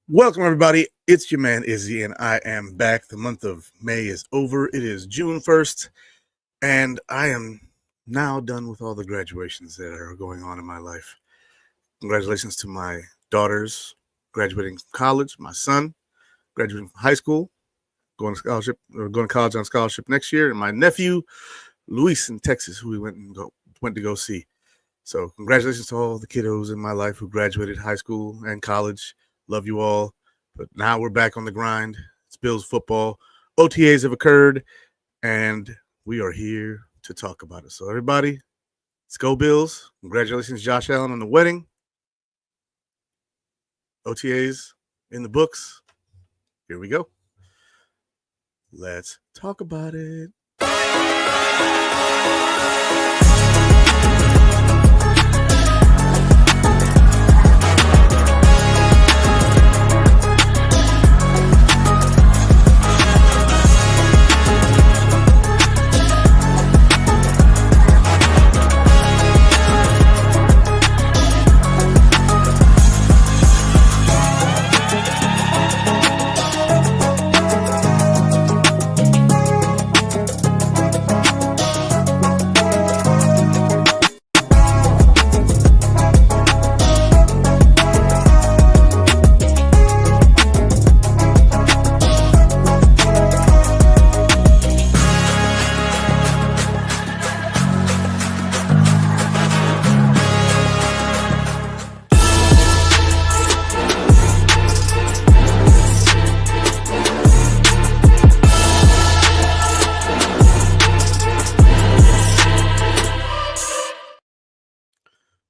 Welcome, everybody. It's your man, Izzy, and I am back. The month of May is over. It is June 1st, and I am now done with all the graduations that are going on in my life. Congratulations to my daughters graduating from college, my son graduating from high school, going to scholarship or going to college on scholarship next year, and my nephew, Luis in Texas, who we went to go see. So congratulations to all the kiddos in my life who graduated high school and college. Love you all. But now we're back on the grind. It's Bills football. OTAs have occurred, and we are here to talk about it. So everybody, let's go Bills. Congratulations, Josh Allen, on the wedding. OTAs in the books. Here we go. Let's talk about it.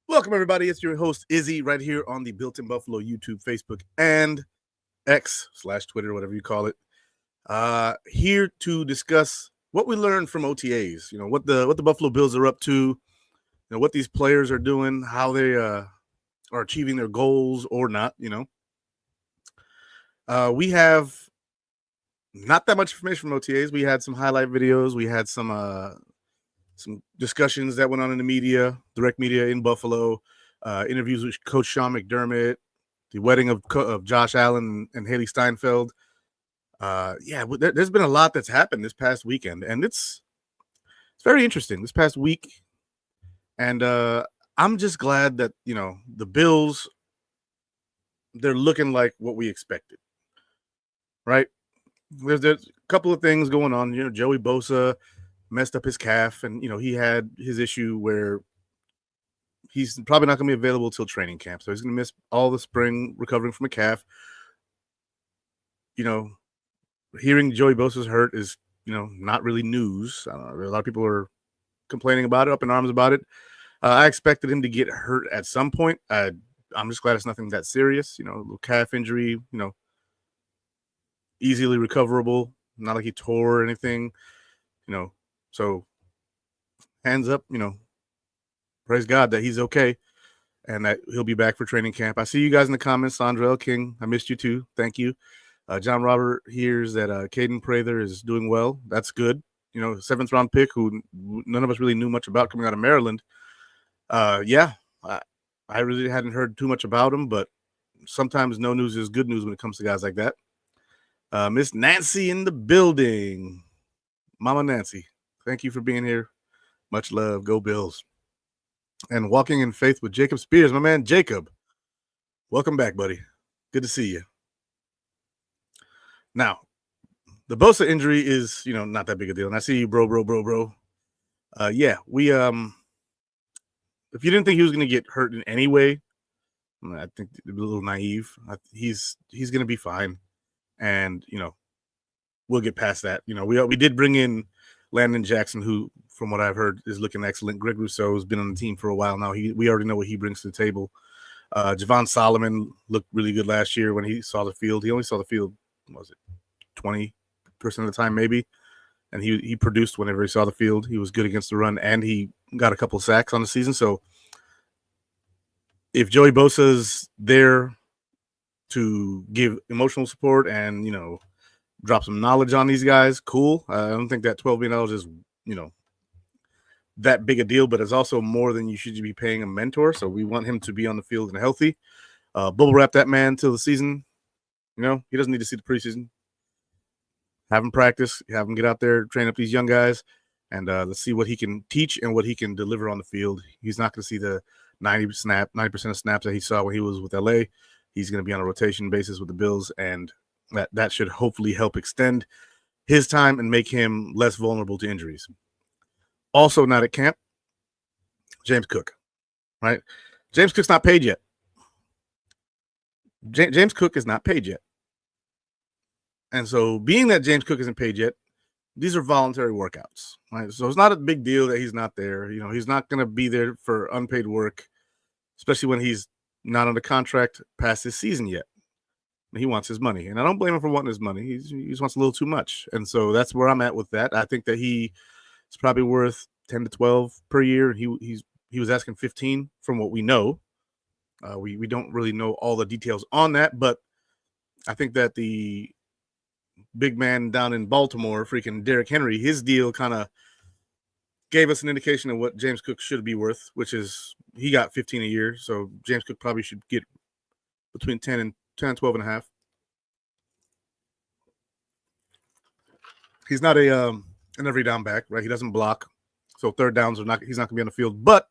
Welcome, everybody. It's your host, Izzy, right here on the Built in Buffalo YouTube, Facebook, and X/Twitter, whatever you call it. Here to discuss what we learned from OTAs. You know, what the Buffalo Bills are up to. You know, what these players are doing, how they are achieving their goals or not. You know, we have not that much information from OTAs. We had some highlight videos. We had some discussions that went on in the media, direct media in Buffalo, interviews with Coach Sean McDermott, the wedding of Josh Allen and Haley Steinfeld. There's been a lot that's happened this past weekend, and it's very interesting this past week. And I'm just glad that, you know, the Bills, they're looking like what we expected, right? There's a couple of things going on. You know, Joey Bosa messed up his calf, and you know he had his issue where he's probably not going to be available till training camp, so he's going to miss all the spring recovering from a calf. You know, hearing Joey Bosa's hurt is, you know, not really news. I don't know, a lot of people are complaining about it, up in arms about it. I expected him to get hurt at some point. I'm just glad it's nothing that serious. You know, a little calf injury. You know, easily recoverable. Not like he tore or anything. You know, so hands up. You know, praise God that he's okay and that he'll be back for training camp. I see you guys in the comments. Sandra L. King, I missed you too. Thank you. John Robert hears that Caden Prather is doing well. That's good. You know, 7th round pick who none of us really knew much about coming out of Maryland. I really hadn't heard too much about him, but sometimes no news is good news when it comes to guys like that. Miss Nancy in the building. Mama Nancy, thank you for being here. Much love. Go Bills. And walking in faith with Jacob Spears, my man Jacob. Welcome back, buddy. Good to see you. Now, the Bosa injury is, you know, not that big a deal. And I see you, bro. We if you didn't think he was going to get hurt in any way, I think a little naive. He's going to be fine, and you know, we'll get past that. You know, we did bring in Landon Jackson, who, from what I've heard, is looking excellent. Greg Rousseau has been on the team for a while now. We already know what he brings to the table. Javon Solomon looked really good last year when he saw the field. He only saw the field, what was it, 20% of the time maybe, and he produced whenever he saw the field. He was good against the run, and he got a couple of sacks on the season. So if Joey Bosa's there to give emotional support and, you know, drop some knowledge on these guys, cool. I don't think that $12 million is, you know, that big a deal, but it's also more than you should be paying a mentor. So we want him to be on the field and healthy. Bubble wrap that man till the season He doesn't need to see the preseason. Have him practice, have him get out there, train up these young guys, and let's see what he can teach and what he can deliver on the field. He's not going to see the 90% of snaps that he saw when he was with LA. He's going to be on a rotation basis with the Bills, and that should hopefully help extend his time and make him less vulnerable to injuries. Also not at camp, James Cook, right? James Cook's not paid yet. James Cook is not paid yet. And so being that James Cook isn't paid yet, these are voluntary workouts, right? So it's not a big deal that he's not there. He's not going to be there for unpaid work, especially when he's not under contract past his season yet. He wants his money, and I don't blame him for wanting his money. He just wants a little too much. And so that's where I'm at with that. I think that he is probably worth 10 to 12 per year. He was asking 15 from what we know. We don't really know all the details on that, but I think that the big man down in Baltimore, freaking Derrick Henry, his deal kind of gave us an indication of what James Cook should be worth, which is he got 15 a year. So James Cook probably should get between 10 and 12 and a half. He's not an every down back, right? He doesn't block. So third downs he's not going to be on the field, but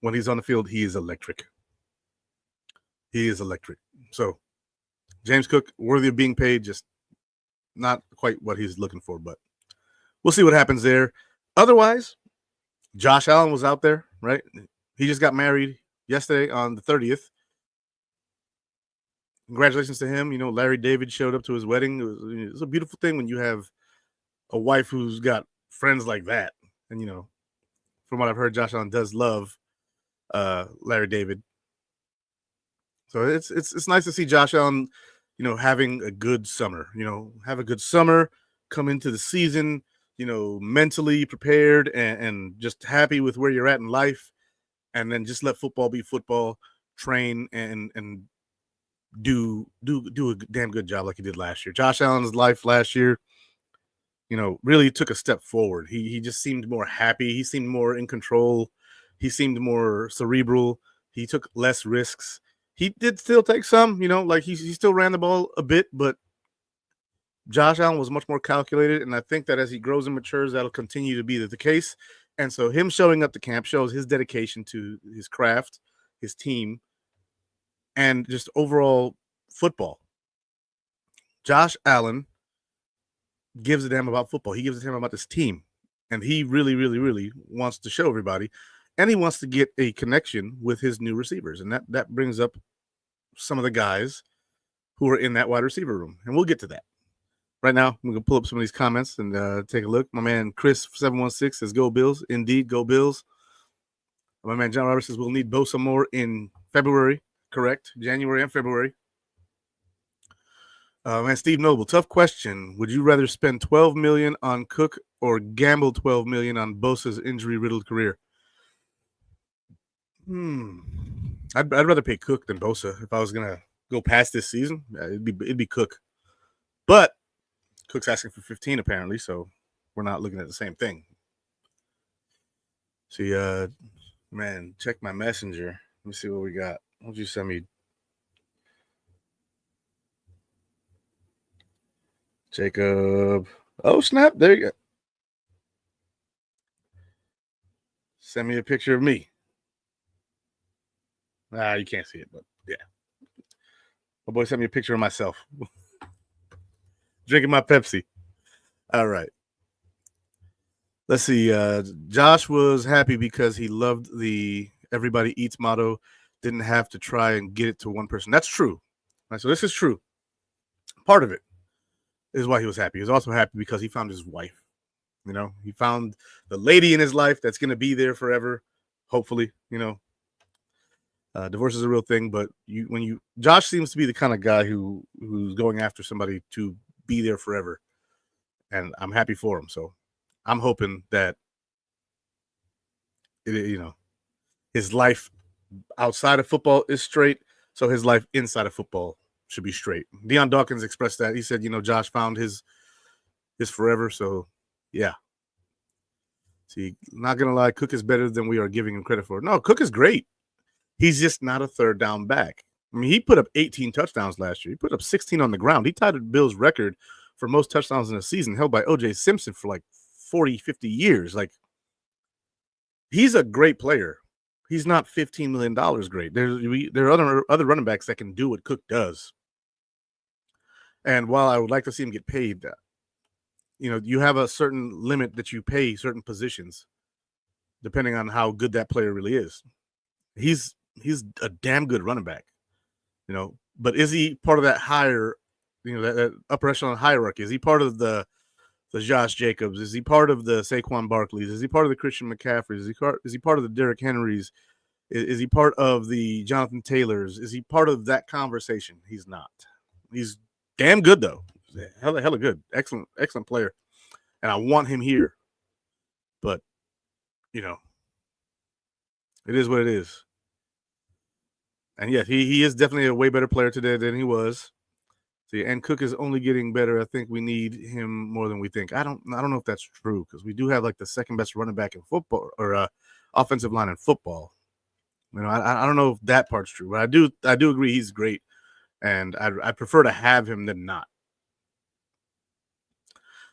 when he's on the field, he is electric. He is electric. So James Cook, worthy of being paid, just not quite what he's looking for, but we'll see what happens there. Otherwise, Josh Allen was out there, right? He just got married yesterday on the 30th. Congratulations to him. Larry David showed up to his wedding. It was a beautiful thing when you have a wife who's got friends like that. And, from what I've heard, Josh Allen does love Larry David. So it's nice to see Josh Allen, having a good summer. Have a good summer, come into the season, mentally prepared and just happy with where you're at in life, and then just let football be football, train and do a damn good job like he did last year. Josh Allen's life last year, really took a step forward. He just seemed more happy. He seemed more in control. He seemed more cerebral. He took less risks. He did still take some, like he still ran the ball a bit, but Josh Allen was much more calculated, and I think that as he grows and matures, that'll continue to be the case. And so him showing up to camp shows his dedication to his craft, his team, and just overall football. Josh Allen gives a damn about football. He gives a damn about this team, and he really, really, really wants to show everybody, and he wants to get a connection with his new receivers, and that brings up some of the guys who are in that wide receiver room, and we'll get to that. Right now, I'm going to pull up some of these comments and take a look. My man Chris716 says, "Go Bills." Indeed, go Bills. My man John Roberts says, "We'll need Bosa more in February." Correct. January and February. Man, Steve Noble, tough question. Would you rather spend $12 million on Cook or gamble $12 million on Bosa's injury-riddled career? I'd rather pay Cook than Bosa if I was going to go past this season. It'd be Cook. But Cook's asking for 15 apparently, so we're not looking at the same thing. See, man, check my messenger. Let me see what we got. Why don't you send me Jacob? Oh, snap. There you go. Send me a picture of me. You can't see it, but yeah. My boy sent me a picture of myself. Drinking my Pepsi. All right. Let's see. Josh was happy because he loved the everybody eats motto. Didn't have to try and get it to one person. That's true. Right, so this is true. Part of it is why he was happy. He was also happy because he found his wife. He found the lady in his life that's going to be there forever. Hopefully, divorce is a real thing, but Josh seems to be the kind of guy who's going after somebody to be there forever, and I'm happy for him. So I'm hoping that his life outside of football is straight, so his life inside of football should be straight. Deion Dawkins expressed that. He said, Josh found his forever. So yeah. See, not gonna lie, Cook is better than we are giving him credit for. No, Cook is great. He's just not a third down back. I mean, he put up 18 touchdowns last year. He put up 16 on the ground. He tied the Bills' record for most touchdowns in a season, held by O.J. Simpson for like 40, 50 years. Like, he's a great player. He's not $15 million great. There are other running backs that can do what Cook does. And while I would like to see him get paid, you have a certain limit that you pay certain positions, depending on how good that player really is. He's a damn good running back, but is he part of that higher, that upper echelon hierarchy? Is he part of the Josh Jacobs? Is he part of the Saquon Barkleys? Is he part of the Christian McCaffreys? Is he part of the Derrick Henrys? Is he part of the Jonathan Taylors? Is he part of that conversation? He's not. He's damn good though. Hella good. Excellent player. And I want him here. But, it is what it is. And yes, he is definitely a way better player today than he was. See, and Cook is only getting better. I think we need him more than we think. I don't know if that's true, because we do have like the second best running back in football, or offensive line in football. I don't know if that part's true, but I do agree he's great, and I prefer to have him than not.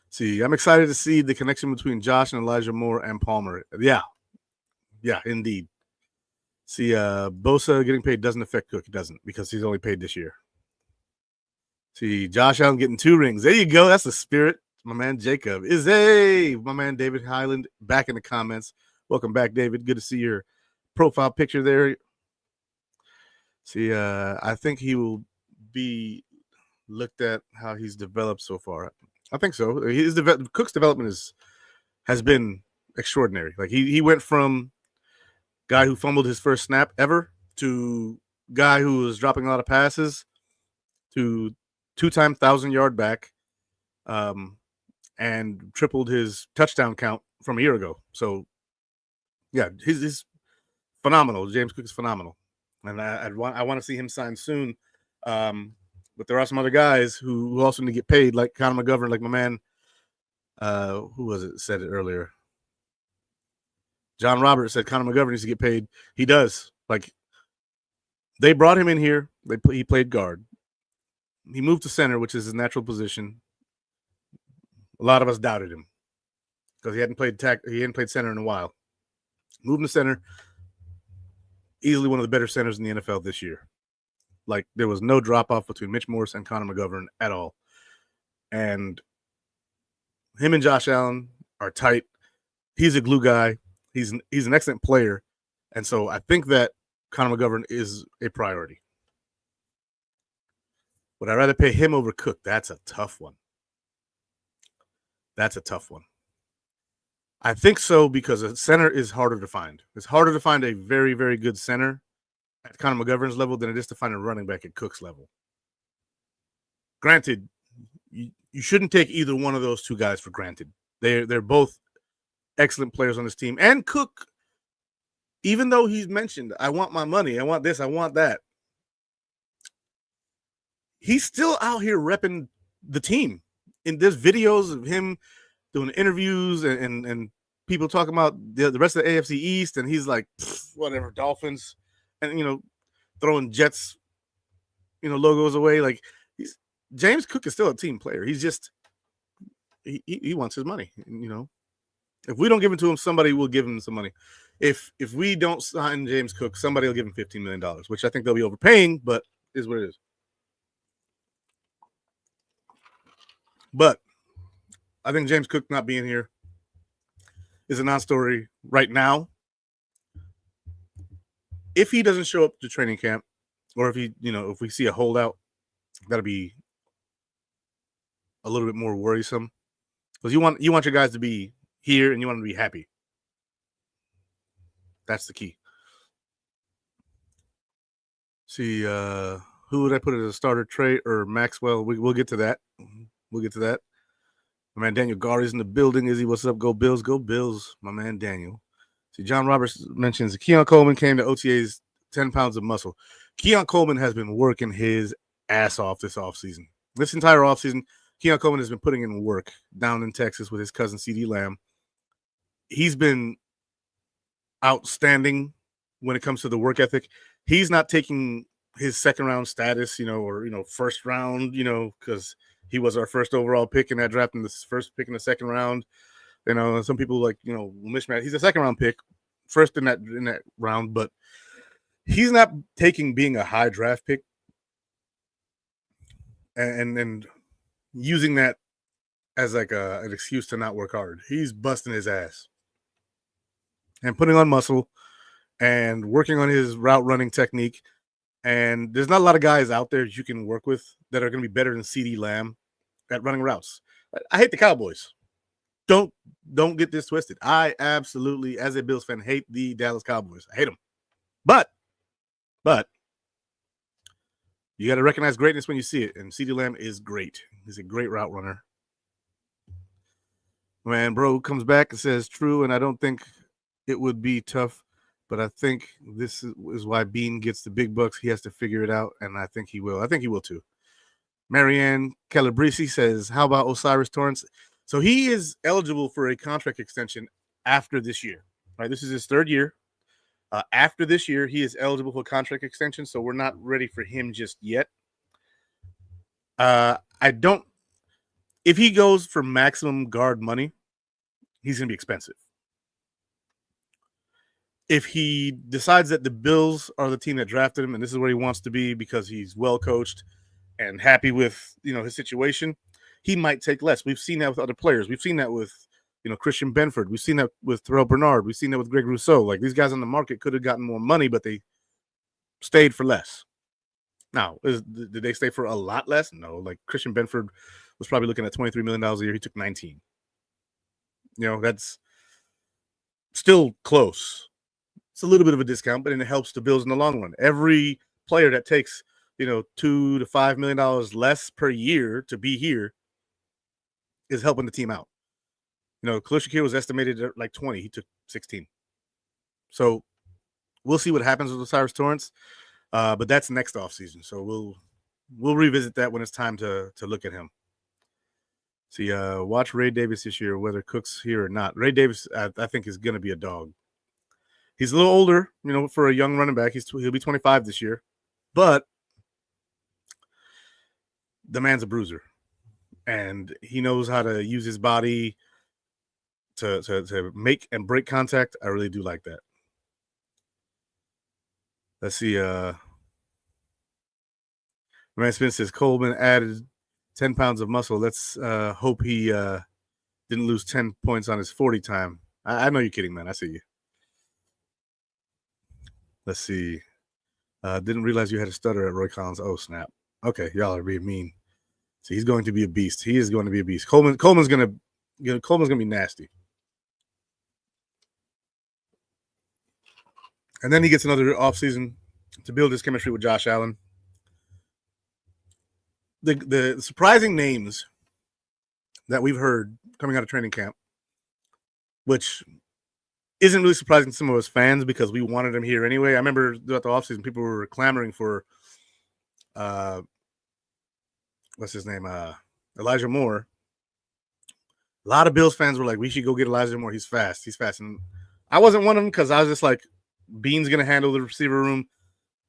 See, I'm excited to see the connection between Josh and Elijah Moore and Palmer. Yeah, indeed. See, Bosa getting paid doesn't affect Cook. It doesn't, because he's only paid this year. See, Josh Allen getting 2 rings. There you go. That's the spirit. My man Jacob is my man David Highland back in the comments. Welcome back, David. Good to see your profile picture there. See, I think he will be looked at how he's developed so far. I think so. Cook's development has been extraordinary. Like, he went from guy who fumbled his first snap ever to guy who was dropping a lot of passes to 2-time 1,000-yard back, and tripled his touchdown count from a year ago. So, yeah, he's phenomenal. James Cook is phenomenal, and I want to see him sign soon. But there are some other guys who also need to get paid, like Conor McGovern, like my man. Who was it said it earlier? John Roberts said Conor McGovern needs to get paid. He does. Like, they brought him in here. He played guard. He moved to center, which is his natural position. A lot of us doubted him because he hadn't played center in a while. Moving to center, easily one of the better centers in the NFL this year. Like, there was no drop-off between Mitch Morse and Conor McGovern at all. And him and Josh Allen are tight. He's a glue guy. He's an excellent player. And so I think that Conor McGovern is a priority. Would I rather pay him over Cook? That's a tough one. I think so, because a center is harder to find. It's harder to find a very, very good center at Conor McGovern's level than it is to find a running back at Cook's level. Granted, you shouldn't take either one of those two guys for granted. They're both excellent players on this team. And Cook, even though he's mentioned, I want my money, I want this, I want that, he's still out here repping the team. And there's videos of him doing interviews and people talking about the rest of the AFC East, and he's like, whatever, Dolphins, and throwing Jets, logos away. Like, James Cook is still a team player. He's just he wants his money. If we don't give it to him, somebody will give him some money. If we don't sign James Cook, somebody will give him $15 million, which I think they'll be overpaying, but is what it is. But I think James Cook not being here is a non-story right now. If he doesn't show up to training camp, or if we see a holdout, that'll be a little bit more worrisome, because you want your guys to be here and you want them to be happy. That's the key. See, who would I put as a starter, Trey or Maxwell? We'll get to that. My man Daniel Gary's in the building. Izzy, what's up? Go Bills, go Bills. My man Daniel. See, John Roberts mentions Keon Coleman came to OTAs 10 pounds of muscle. Keon Coleman has been working his ass off this offseason. This entire offseason, Keon Coleman has been putting in work down in Texas with his cousin CeeDee Lamb. He's been outstanding when it comes to the work ethic. He's not taking his second round status, or first round, because he was our first overall pick in that draft and the first pick in the second round. Some people mishmash. He's a second round pick, first in that round, but he's not taking being a high draft pick and using that as like an excuse to not work hard. He's busting his ass and putting on muscle and working on his route running technique. And there's not a lot of guys out there you can work with that are going to be better than CeeDee Lamb at running routes. I hate the Cowboys. Don't get this twisted. I absolutely, as a Bills fan, hate the Dallas Cowboys. I hate them. But you got to recognize greatness when you see it. And CeeDee Lamb is great. He's a great route runner. Man, bro comes back and says, true, and I don't think it would be tough, but I think this is why Bean gets the big bucks. He has to figure it out, and I think he will. I think he will too. Marianne Calabresi says, how about Osiris Torrance? So he is eligible for a contract extension after this year. Right? This is his third year. After this year, he is eligible for contract extension, so we're not ready for him just yet. If he goes for maximum guard money, he's going to be expensive. If he decides that the Bills are the team that drafted him and this is where he wants to be because he's well coached and happy with his situation, he might take less. We've seen that with other players. We've seen that with Christian Benford. We've seen that with Terrell Bernard. We've seen that with Greg Rousseau. Like, these guys on the market could have gotten more money, but they stayed for less. Now, did they stay for a lot less? No. Like, Christian Benford was probably looking at $23 million a year. He took 19. That's still close. It's a little bit of a discount, but it helps the Bills in the long run. Every player that takes, $2 to $5 million less per year to be here is helping the team out. Khalil Shakir was estimated at like 20. He took 16. So we'll see what happens with Osiris Torrance, but that's next offseason. So we'll revisit that when it's time to look at him. See, watch Ray Davis this year, whether Cook's here or not. Ray Davis, I think, is going to be a dog. He's a little older, for a young running back. He'll be 25 this year, but the man's a bruiser, and he knows how to use his body to make and break contact. I really do like that. Let's see. Man Smith says Coleman added 10 pounds of muscle. Let's hope he didn't lose 10 points on his 40 time. I know you're kidding, man. I see you. Let's see. Didn't realize you had a stutter at Roy Collins. Oh, snap. Okay, y'all are being mean. So he's going to be a beast. He is going to be a beast. Coleman's gonna be nasty. And then he gets another offseason to build his chemistry with Josh Allen. The surprising names that we've heard coming out of training camp, which isn't really surprising to some of us fans because we wanted him here anyway. I remember throughout the offseason, people were clamoring for what's his name? Elijah Moore. A lot of Bills fans were like, we should go get Elijah Moore. He's fast. And I wasn't one of them because I was just like, Bean's going to handle the receiver room.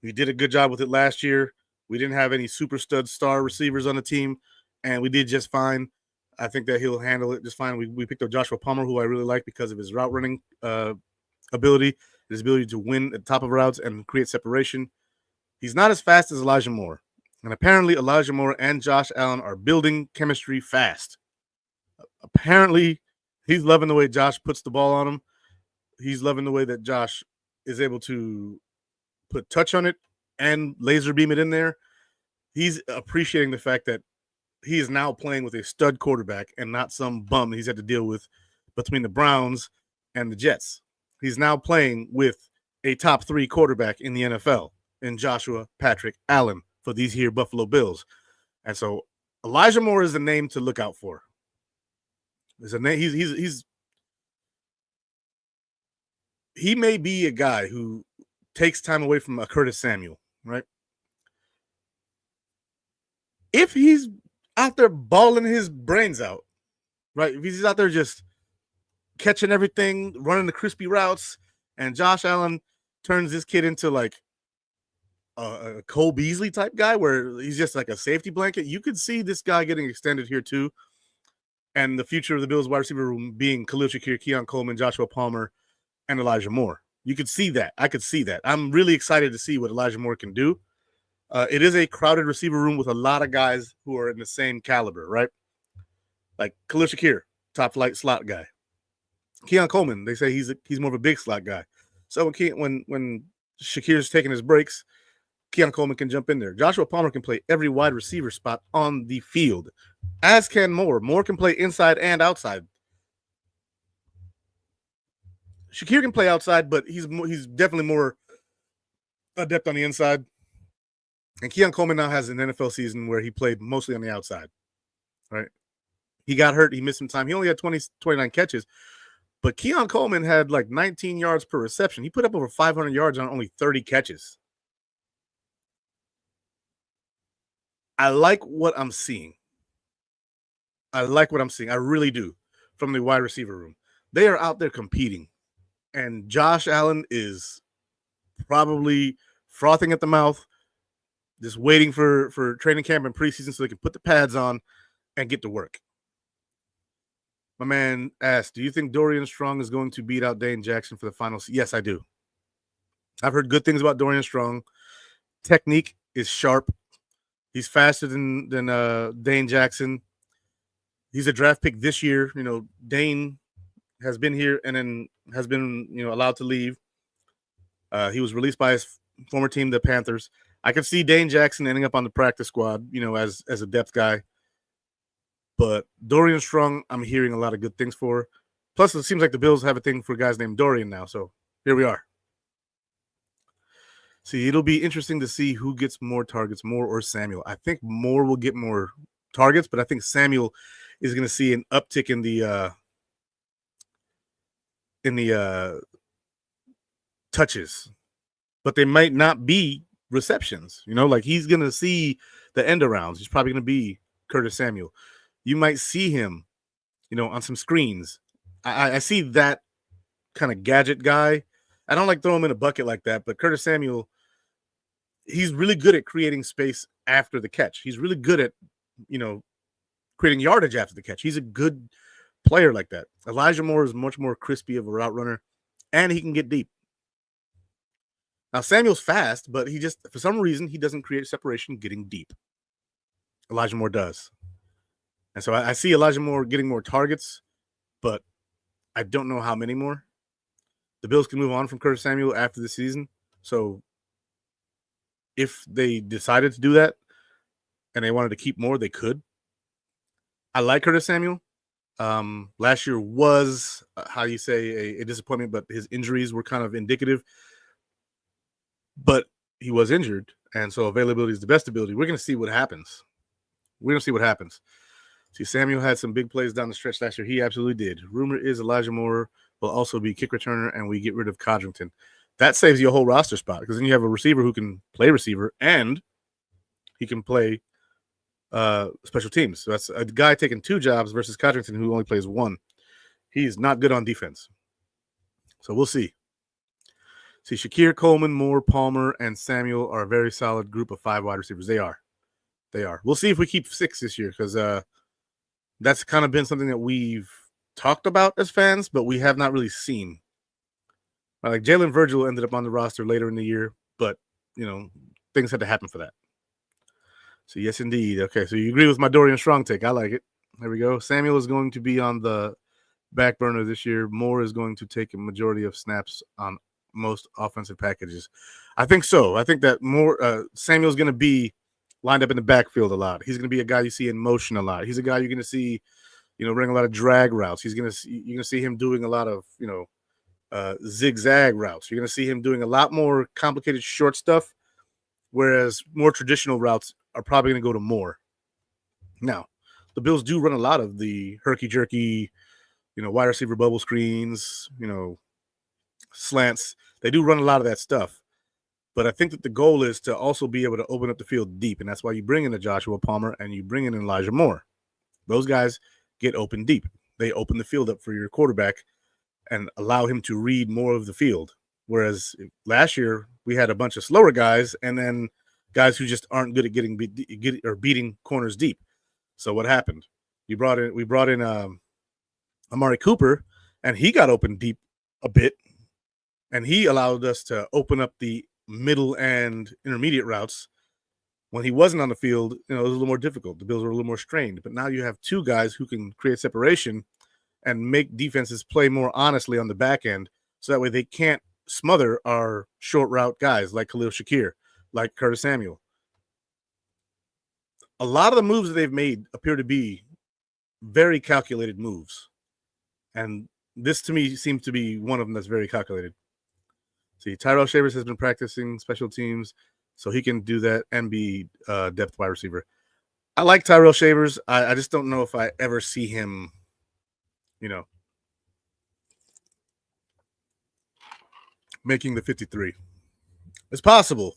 We did a good job with it last year. We didn't have any super stud star receivers on the team, and we did just fine. I think that he'll handle it just fine. We picked up Joshua Palmer, who I really like because of his route running ability, his ability to win at the top of routes and create separation. He's not as fast as Elijah Moore. And apparently Elijah Moore and Josh Allen are building chemistry fast. Apparently he's loving the way Josh puts the ball on him. He's loving the way that Josh is able to put touch on it and laser beam it in there. He's appreciating the fact that he is now playing with a stud quarterback and not some bum he's had to deal with between the Browns and the Jets. He's now playing with a top 3 quarterback in the NFL in Joshua Patrick Allen for these here Buffalo Bills. And so Elijah Moore is the name to look out for. There's a name. He may be a guy who takes time away from a Curtis Samuel, right? If he's out there balling his brains out, right? If he's out there just catching everything, running the crispy routes, and Josh Allen turns this kid into like a Cole Beasley type guy where he's just like a safety blanket. You could see this guy getting extended here too. And the future of the Bills wide receiver room being Khalil Shakir, Keon Coleman, Joshua Palmer, and Elijah Moore. You could see that. I could see that. I'm really excited to see what Elijah Moore can do. It is a crowded receiver room with a lot of guys who are in the same caliber, right? Like Khalil Shakir, top flight slot guy. Keon Coleman, they say he's more of a big slot guy. So when Shakir's taking his breaks, Keon Coleman can jump in there. Joshua Palmer can play every wide receiver spot on the field, as can Moore. Moore can play inside and outside. Shakir can play outside, but he's definitely more adept on the inside. And Keon Coleman now has an NFL season where he played mostly on the outside, right? He got hurt. He missed some time. He only had 29 catches. But Keon Coleman had like 19 yards per reception. He put up over 500 yards on only 30 catches. I like what I'm seeing. I really do from the wide receiver room. They are out there competing. And Josh Allen is probably frothing at the mouth, just waiting for training camp and preseason so they can put the pads on and get to work. My man asked, do you think Dorian Strong is going to beat out Dane Jackson for the finals? Yes, I do. I've heard good things about Dorian Strong. Technique is sharp. He's faster than Dane Jackson. He's a draft pick this year. You know, Dane has been here and then has been, allowed to leave. He was released by his former team, the Panthers. I could see Dane Jackson ending up on the practice squad, as a depth guy. But Dorian Strong, I'm hearing a lot of good things for. Plus, it seems like the Bills have a thing for guys named Dorian now. So here we are. See, it'll be interesting to see who gets more targets, Moore or Samuel. I think Moore will get more targets, but I think Samuel is going to see an uptick in the touches. But they might not be receptions. Like he's going to see the end arounds. He's probably going to be Curtis Samuel. You might see him, on some screens. I see that kind of gadget guy. I don't like throwing him in a bucket like that, but Curtis Samuel, he's really good at creating space after the catch. He's really good at, creating yardage after the catch. He's a good player like that. Elijah Moore is much more crispy of a route runner, and he can get deep. Now, Samuel's fast, but for some reason, he doesn't create separation getting deep. Elijah Moore does. And so I see Elijah Moore getting more targets, but I don't know how many more. The Bills can move on from Curtis Samuel after the season. So if they decided to do that and they wanted to keep more, they could. I like Curtis Samuel. Last year was, a disappointment, but his injuries were kind of indicative. But he was injured, and so availability is the best ability. We're going to see what happens. See, Samuel had some big plays down the stretch last year. He absolutely did. Rumor is Elijah Moore will also be kick returner, and we get rid of Codrington. That saves you a whole roster spot because then you have a receiver who can play receiver and he can play special teams. So that's a guy taking two jobs versus Codrington who only plays one. He's not good on defense. So we'll see. See, Shakir, Coleman, Moore, Palmer, and Samuel are a very solid group of 5 wide receivers. They are. We'll see if we keep 6 this year because that's kind of been something that we've talked about as fans, but we have not really seen. Like Jalen Virgil ended up on the roster later in the year, but, things had to happen for that. So, yes, indeed. Okay, so you agree with my Dorian Strong take. I like it. There we go. Samuel is going to be on the back burner this year. Moore is going to take a majority of snaps on most offensive packages. I think so. I think that Moore, Samuel's going to be lined up in the backfield a lot. He's going to be a guy you see in motion a lot. He's a guy you're going to see, running a lot of drag routes. You're going to see him doing a lot of, zigzag routes. You're going to see him doing a lot more complicated short stuff, whereas more traditional routes are probably going to go to Moore. Now, the Bills do run a lot of the herky-jerky, wide receiver bubble screens, slants. They do run a lot of that stuff. But I think that the goal is to also be able to open up the field deep, and that's why you bring in a Joshua Palmer and you bring in Elijah Moore. Those guys get open deep. They open the field up for your quarterback and allow him to read more of the field, Whereas last year we had a bunch of slower guys and then guys who just aren't good at beating corners deep. So what happened? We brought in Amari Cooper, and he got open deep a bit, and he allowed us to open up the middle and intermediate routes. When he wasn't on the field, it was a little more difficult. The Bills were a little more strained. But now you have two guys who can create separation and make defenses play more honestly on the back end, so that way they can't smother our short route guys like Khalil Shakir, like Curtis Samuel. A lot of the moves that they've made appear to be very calculated moves. And this, to me, seems to be one of them that's very calculated. See, Tyrell Shavers has been practicing special teams, so he can do that and be depth wide receiver. I like Tyrell Shavers. I just don't know if I ever see him, making the 53. It's possible.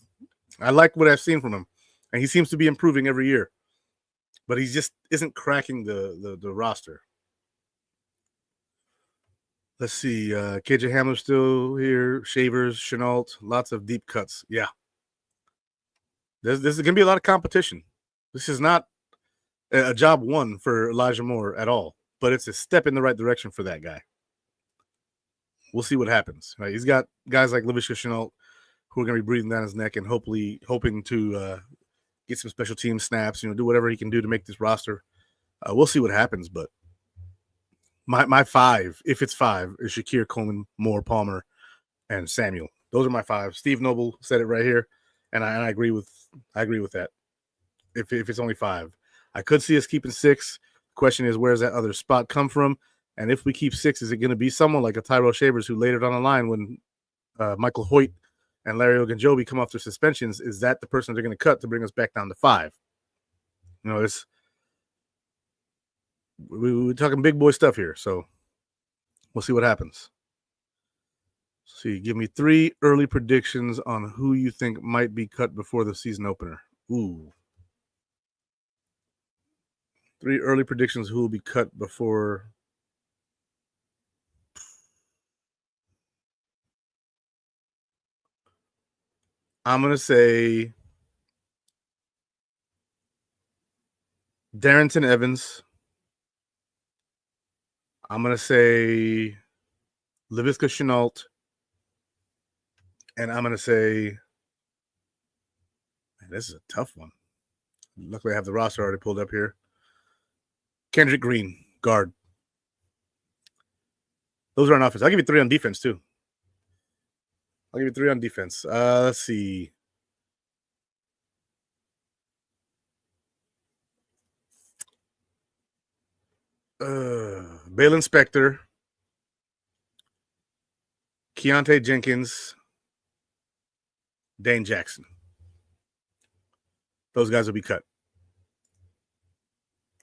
I like what I've seen from him, and he seems to be improving every year. But he just isn't cracking the roster. Let's see. KJ Hamler's still here. Shavers, Chenault, lots of deep cuts. Yeah. There's going to be a lot of competition. This is not a job one for Elijah Moore at all, but it's a step in the right direction for that guy. We'll see what happens. Right? He's got guys like Laviska Chenault who are going to be breathing down his neck and hoping to get some special team snaps, do whatever he can do to make this roster. We'll see what happens, but my five, if it's five, is Shakir, Coleman, Moore, Palmer, and Samuel. Those are my five. Steve Noble said it right here, and I agree with that. If it's only five, I could see us keeping six. Question is, where does that other spot come from? And if we keep six, is it going to be someone like a Tyrell Shavers who laid it on the line when Michael Hoyt and Larry Ogunjobi come off their suspensions? Is that the person they're going to cut to bring us back down to five? We're talking big boy stuff here, so we'll see what happens. See, give me 3 early predictions on who you think might be cut before the season opener. Ooh. 3 early predictions who will be cut before. I'm going to say Darrington Evans. I'm going to say Laviska Chenault. And I'm going to say, man, this is a tough one. Luckily, I have the roster already pulled up here. Kendrick Green, guard. Those are on offense. I'll give you 3 on defense, too. I'll give you 3 on defense. Let's see. Balin Spector, Keontae Jenkins, Dane Jackson. Those guys will be cut.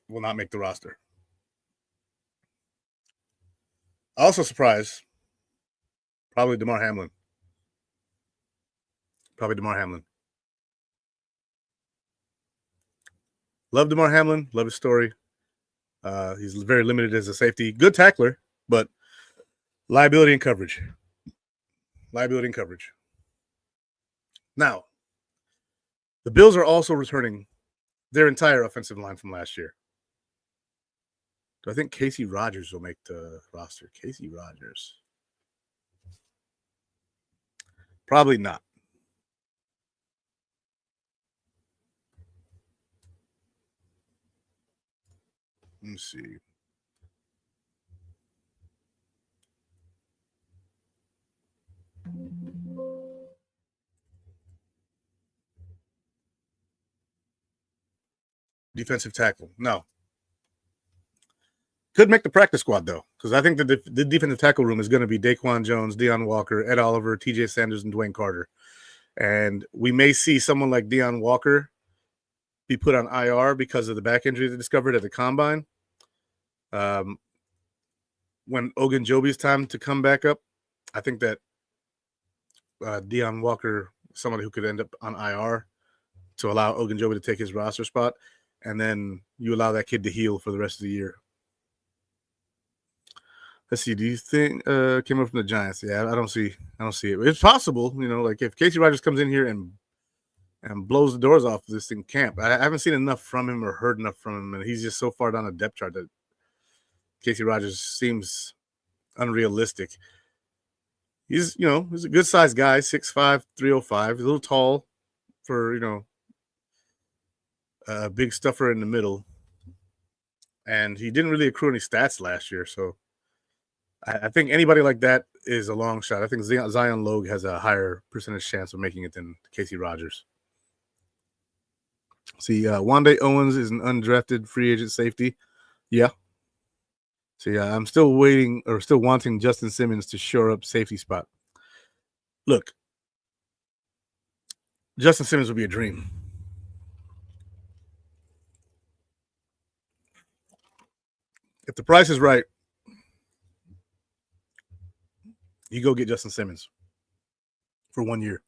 Will not make the roster. Also surprised, probably DeMar Hamlin. Love DeMar Hamlin. Love his story. He's very limited as a safety. Good tackler, but liability and coverage. Now, the Bills are also returning their entire offensive line from last year. Do I think Casey Rogers will make the roster? Casey Rogers. Probably not. Let me see. Defensive tackle. No. Could make the practice squad, though, because I think the defensive tackle room is going to be Daquan Jones, Deion Walker, Ed Oliver, TJ Sanders, and Dwayne Carter. And we may see someone like Deion Walker be put on IR because of the back injury they discovered at the combine. When Ogunjobi's time to come back up, I think that Deion Walker, somebody who could end up on IR to allow Ogunjobi to take his roster spot, and then you allow that kid to heal for the rest of the year. Let's see. Do you think came up from the Giants? Yeah, I don't see it. It's possible, like if Casey Rogers comes in here and blows the doors off this in camp. I haven't seen enough from him or heard enough from him, and he's just so far down the depth chart that Casey Rogers seems unrealistic. He's a good sized guy, 6'5", 305. He's a little tall for a big stuffer in the middle, and he didn't really accrue any stats last year, so I think anybody like that is a long shot. I think Zion Logue has a higher percentage chance of making it than Casey Rogers. See, Wande Owens is an undrafted free agent safety. Yeah. See, I'm still wanting Justin Simmons to shore up safety spot. Look, Justin Simmons would be a dream. If the price is right, you go get Justin Simmons for 1 year.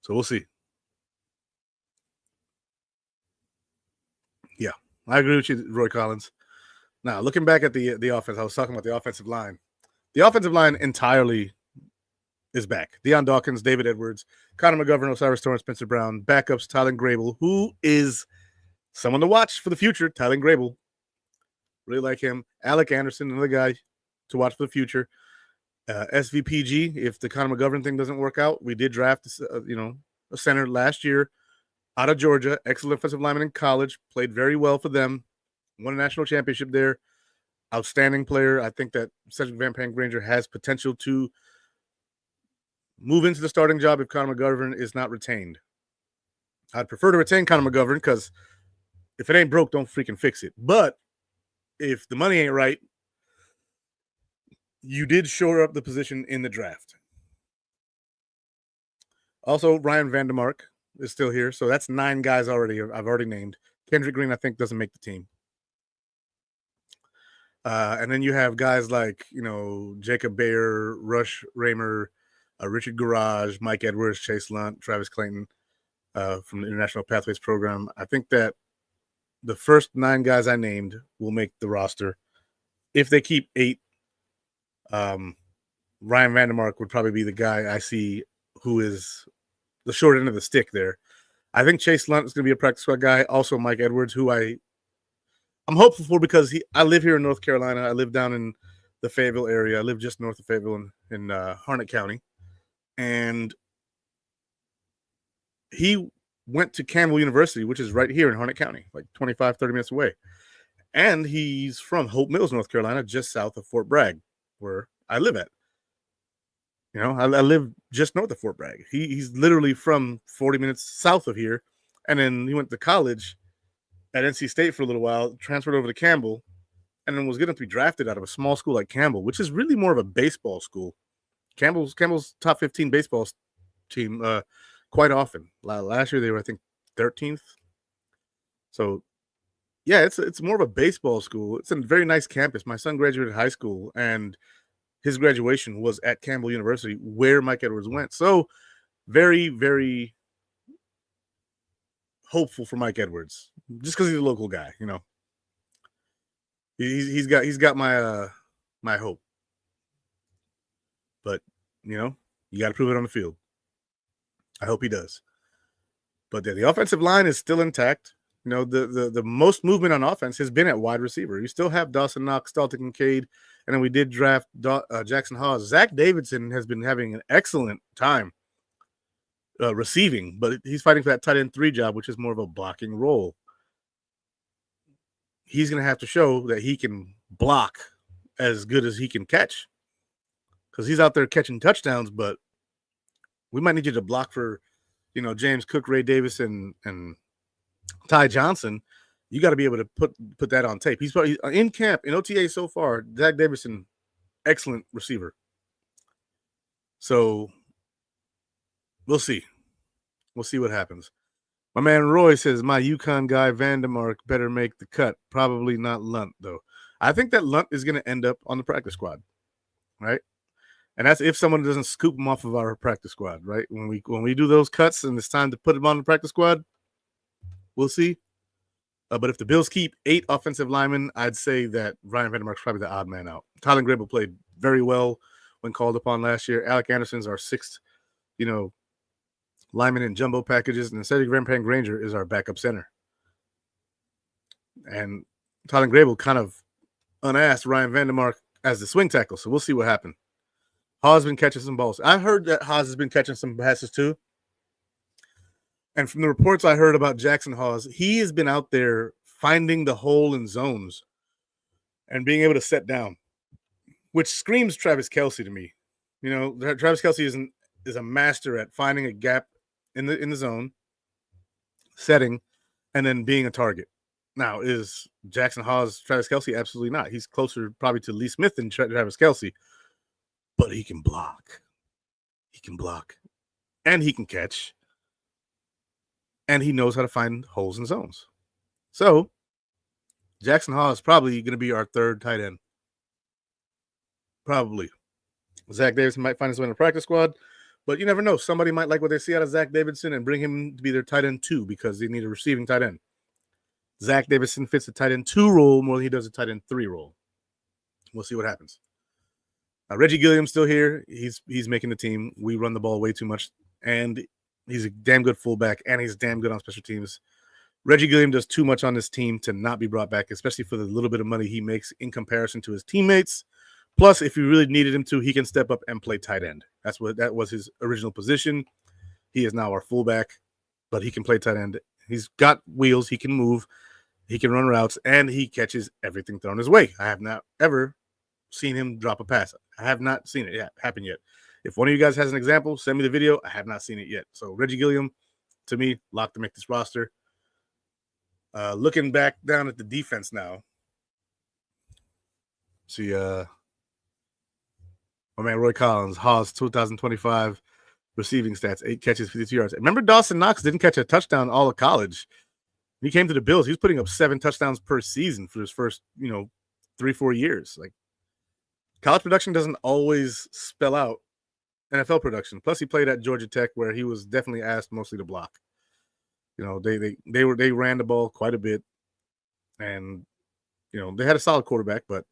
So we'll see. Yeah, I agree with you, Roy Collins. Now, looking back at the offense, I was talking about the offensive line. The offensive line entirely is back. Deion Dawkins, David Edwards, Connor McGovern, Osiris Torrance, Spencer Brown, backups, Tylen Grable, who is someone to watch for the future. Tylen Grable, really like him. Alec Anderson, another guy to watch for the future. SVPG, if the Connor McGovern thing doesn't work out, we did draft a center last year out of Georgia, excellent offensive lineman in college, played very well for them, won a national championship there, outstanding player. I think that Cedric Van Pant-Granger has potential to move into the starting job if Connor McGovern is not retained. I'd prefer to retain Connor McGovern because if it ain't broke, don't freaking fix it. But if the money ain't right, you did shore up the position in the draft. Also, Ryan Vandermark is still here. So that's 9 guys already. I've already named. Kendrick Green, I think, doesn't make the team. And then you have guys like, Jacob Bayer, Rush Raymer, Richard Garage, Mike Edwards, Chase Lunt, Travis Clayton from the International Pathways Program. I think that the first 9 guys I named will make the roster. If they keep 8, Ryan Vandermark would probably be the guy I see who is the short end of the stick there. I think Chase Lunt is going to be a practice squad guy. Also, Mike Edwards, who I'm hopeful for because I live here in North Carolina. I live down in the Fayetteville area. I live just north of Fayetteville in Harnett County. And he went to Campbell University, which is right here in Harnett County, like 25, 30 minutes away. And he's from Hope Mills, North Carolina, just south of Fort Bragg, where I live at. I live just north of Fort Bragg. He's literally from 40 minutes south of here. And then he went to college at NC State for a little while, transferred over to Campbell, and then was going to be drafted out of a small school like Campbell, which is really more of a baseball school. Campbell's top 15 baseball team quite often. Last year they were, I think, 13th. So, yeah, it's more of a baseball school. It's a very nice campus. My son graduated high school, and his graduation was at Campbell University, where Mike Edwards went. So, very, very hopeful for Mike Edwards, just because he's a local guy. He's got my hope. But you got to prove it on the field. I hope he does. But the offensive line is still intact. The most movement on offense has been at wide receiver. You still have Dawson Knox, Dalton Kincaid, and then we did draft Jackson Hawes. Zach Davidson has been having an excellent time receiving, but he's fighting for that tight end 3 job, which is more of a blocking role. He's going to have to show that he can block as good as he can catch, because he's out there catching touchdowns, but we might need you to block for, James Cook, Ray Davis, and Ty Johnson. You got to be able to put that on tape. He's probably in camp, in OTA so far. Zach Davidson, excellent receiver. So we'll see. We'll see what happens. My man Roy says, my UConn guy Vandermark better make the cut. Probably not Lunt, though. I think that Lunt is going to end up on the practice squad, right? And that's if someone doesn't scoop him off of our practice squad, right? When we do those cuts and it's time to put him on the practice squad, we'll see. But if the Bills keep 8 offensive linemen, I'd say that Ryan Vandermark's probably the odd man out. Tylen Grable played very well when called upon last year. Alec Anderson's our 6th, lineman in jumbo packages, and Cedric Van Granger is our backup center. And Tylen Grable kind of unasked Ryan Vandermark as the swing tackle, so we'll see what happens. Haas been catching some balls. I heard that Haas has been catching some passes too. And from the reports I heard about Jackson Haas, he has been out there finding the hole in zones and being able to set down, which screams Travis Kelce to me. Travis Kelce is a master at finding a gap in the zone, setting, and then being a target. Now, is Jackson Haas Travis Kelce? Absolutely not. He's closer probably to Lee Smith than Travis Kelce, but he can block. He can block, and he can catch, and he knows how to find holes in zones. So, Jackson Haas is probably going to be our 3rd tight end. Probably. Zach Davidson might find his way in the practice squad, but you never know. Somebody might like what they see out of Zach Davidson and bring him to be their tight end 2 because they need a receiving tight end. Zach Davidson fits the tight end 2 role more than he does the tight end 3 role. We'll see what happens. Reggie Gilliam's still here. He's making the team. We run the ball way too much, and he's a damn good fullback, and he's damn good on special teams. Reggie Gilliam does too much on this team to not be brought back, especially for the little bit of money he makes in comparison to his teammates. Plus, if you really needed him to, he can step up and play tight end. That was his original position. He is now our fullback, but he can play tight end. He's got wheels. He can move. He can run routes, and he catches everything thrown his way. I have not ever seen him drop a pass. I have not seen it happen yet. If one of you guys has an example, send me the video. I have not seen it yet. So Reggie Gilliam, to me, locked to make this roster. Looking back down at the defense now. See, my man Roy Collins, Haas 2025 receiving stats, 8 catches, 52 yards. Remember Dawson Knox didn't catch a touchdown all of college. He came to the Bills. He was putting up 7 touchdowns per season for his first, 3-4 years. Like, college production doesn't always spell out NFL production. Plus, he played at Georgia Tech, where he was definitely asked mostly to block. They ran the ball quite a bit, and they had a solid quarterback. But